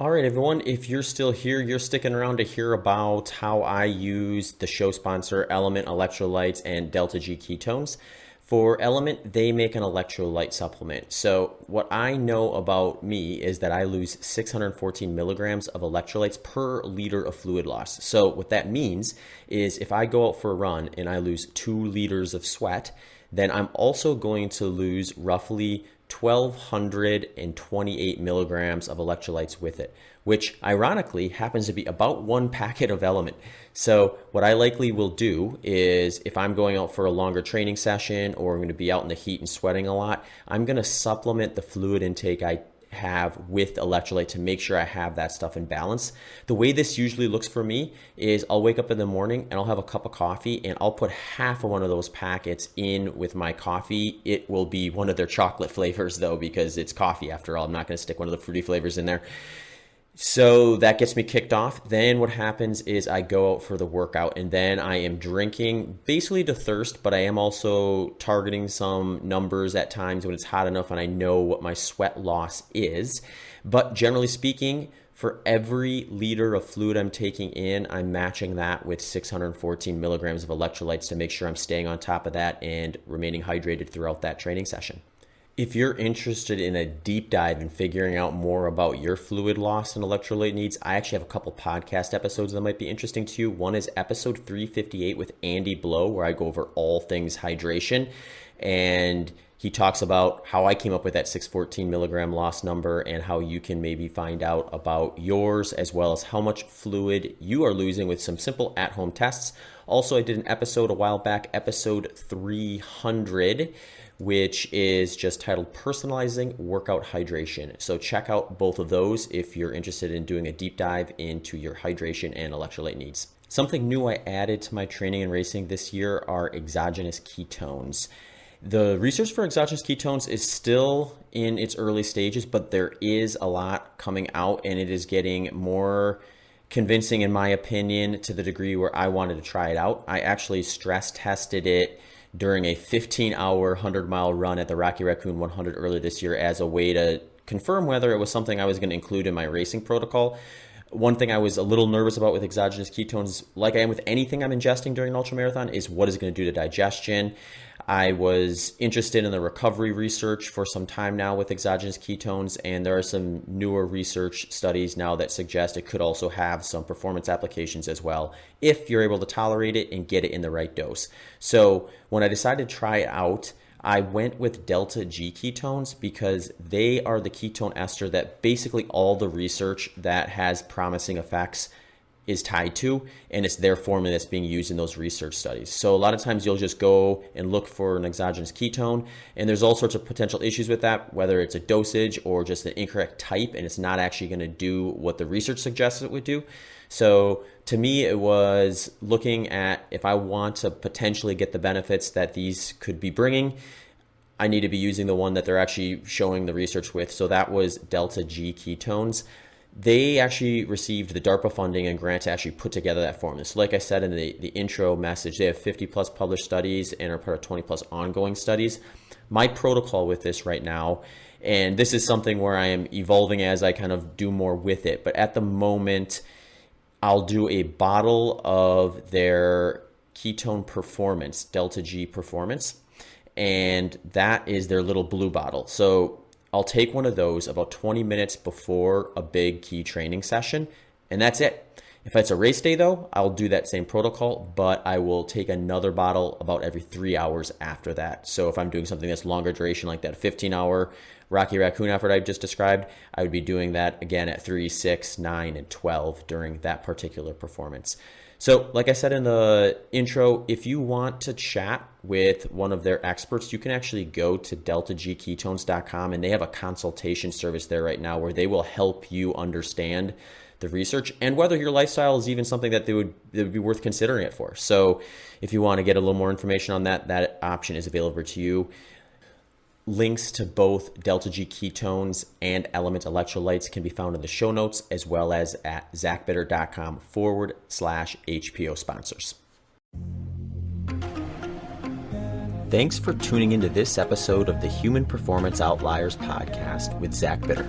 S1: All right, everyone. If you're still here, you're sticking around to hear about how I use the show sponsor Element Electrolytes and Delta G ketones. For Element, they make an electrolyte supplement. So what I know about me is that I lose 614 milligrams of electrolytes per liter of fluid loss. So what that means is if I go out for a run and I lose 2 liters of sweat, then I'm also going to lose roughly 1,228 milligrams of electrolytes with it, which ironically happens to be about 1 packet of Element. So what I likely will do is if I'm going out for a longer training session or I'm going to be out in the heat and sweating a lot, I'm going to supplement the fluid intake I have with electrolyte to make sure I have that stuff in balance. The way this usually looks for me is I'll wake up in the morning and I'll have a cup of coffee and I'll put half of one of those packets in with my coffee. It will be one of their chocolate flavors though, because it's coffee after all. I'm not going to stick one of the fruity flavors in there. So that gets me kicked off. Then what happens is I go out for the workout and then I am drinking basically to thirst, but I am also targeting some numbers at times when it's hot enough and I know what my sweat loss is. But generally speaking, for every liter of fluid I'm taking in, I'm matching that with 614 milligrams of electrolytes to make sure I'm staying on top of that and remaining hydrated throughout that training session. If you're interested in a deep dive and figuring out more about your fluid loss and electrolyte needs, I actually have a couple podcast episodes that might be interesting to you. One is episode 358 with Andy Blow, where I go over all things hydration. And he talks about how I came up with that 614 milligram loss number and how you can maybe find out about yours, as well as how much fluid you are losing with some simple at-home tests. Also, I did an episode a while back, episode 300, which is just titled Personalizing Workout Hydration. So check out both of those if you're interested in doing a deep dive into your hydration and electrolyte needs. Something new I added to my training and racing this year are exogenous ketones. The research for exogenous ketones is still in its early stages, but there is a lot coming out and it is getting more convincing in my opinion to the degree where I wanted to try it out. I actually stress tested it during a 15-hour 100-mile run at the Rocky Raccoon 100 earlier this year as a way to confirm whether it was something I was going to include in my racing protocol. One thing I was a little nervous about with exogenous ketones, like I am with anything I'm ingesting during an ultramarathon, is what is it going to do to digestion. I was interested in the recovery research for some time now with exogenous ketones, and there are some newer research studies now that suggest it could also have some performance applications as well, if you're able to tolerate it and get it in the right dose. So when I decided to try it out, I went with delta G ketones because they are the ketone ester that basically all the research that has promising effects is tied to, and it's their formula that's being used in those research studies. So a lot of times you'll just go and look for an exogenous ketone, and there's all sorts of potential issues with that, whether it's a dosage or just an incorrect type, and it's not actually going to do what the research suggests it would do. So to me, it was looking at if I want to potentially get the benefits that these could be bringing, I need to be using the one that they're actually showing the research with. So that was delta G ketones. They actually received the DARPA funding and grant to actually put together that formula. So like I said in the intro message, they have 50 plus published studies and are part of 20 plus ongoing studies. My protocol with this right now, and this is something where I am evolving as I kind of do more with it, but at the moment, I'll do a bottle of their ketone performance, Delta G performance, and that is their little blue bottle. So I'll take one of those about 20 minutes before a big key training session, and that's it. If it's a race day though, I'll do that same protocol, but I will take another bottle about every 3 hours after that. So if I'm doing something that's longer duration like that 15-hour Rocky Raccoon effort I've just described, I would be doing that again at 3, 6, 9, and 12 during that particular performance. So like I said in the intro, if you want to chat with one of their experts, you can actually go to deltagketones.com, and they have a consultation service there right now where they will help you understand the research and whether your lifestyle is even something that they would be worth considering it for. So if you want to get a little more information on that, that option is available to you. Links to both Delta G ketones and Element electrolytes can be found in the show notes, as well as at zachbitter.com/HPO sponsors. Thanks for tuning into this episode of the Human Performance Outliers podcast with Zach Bitter.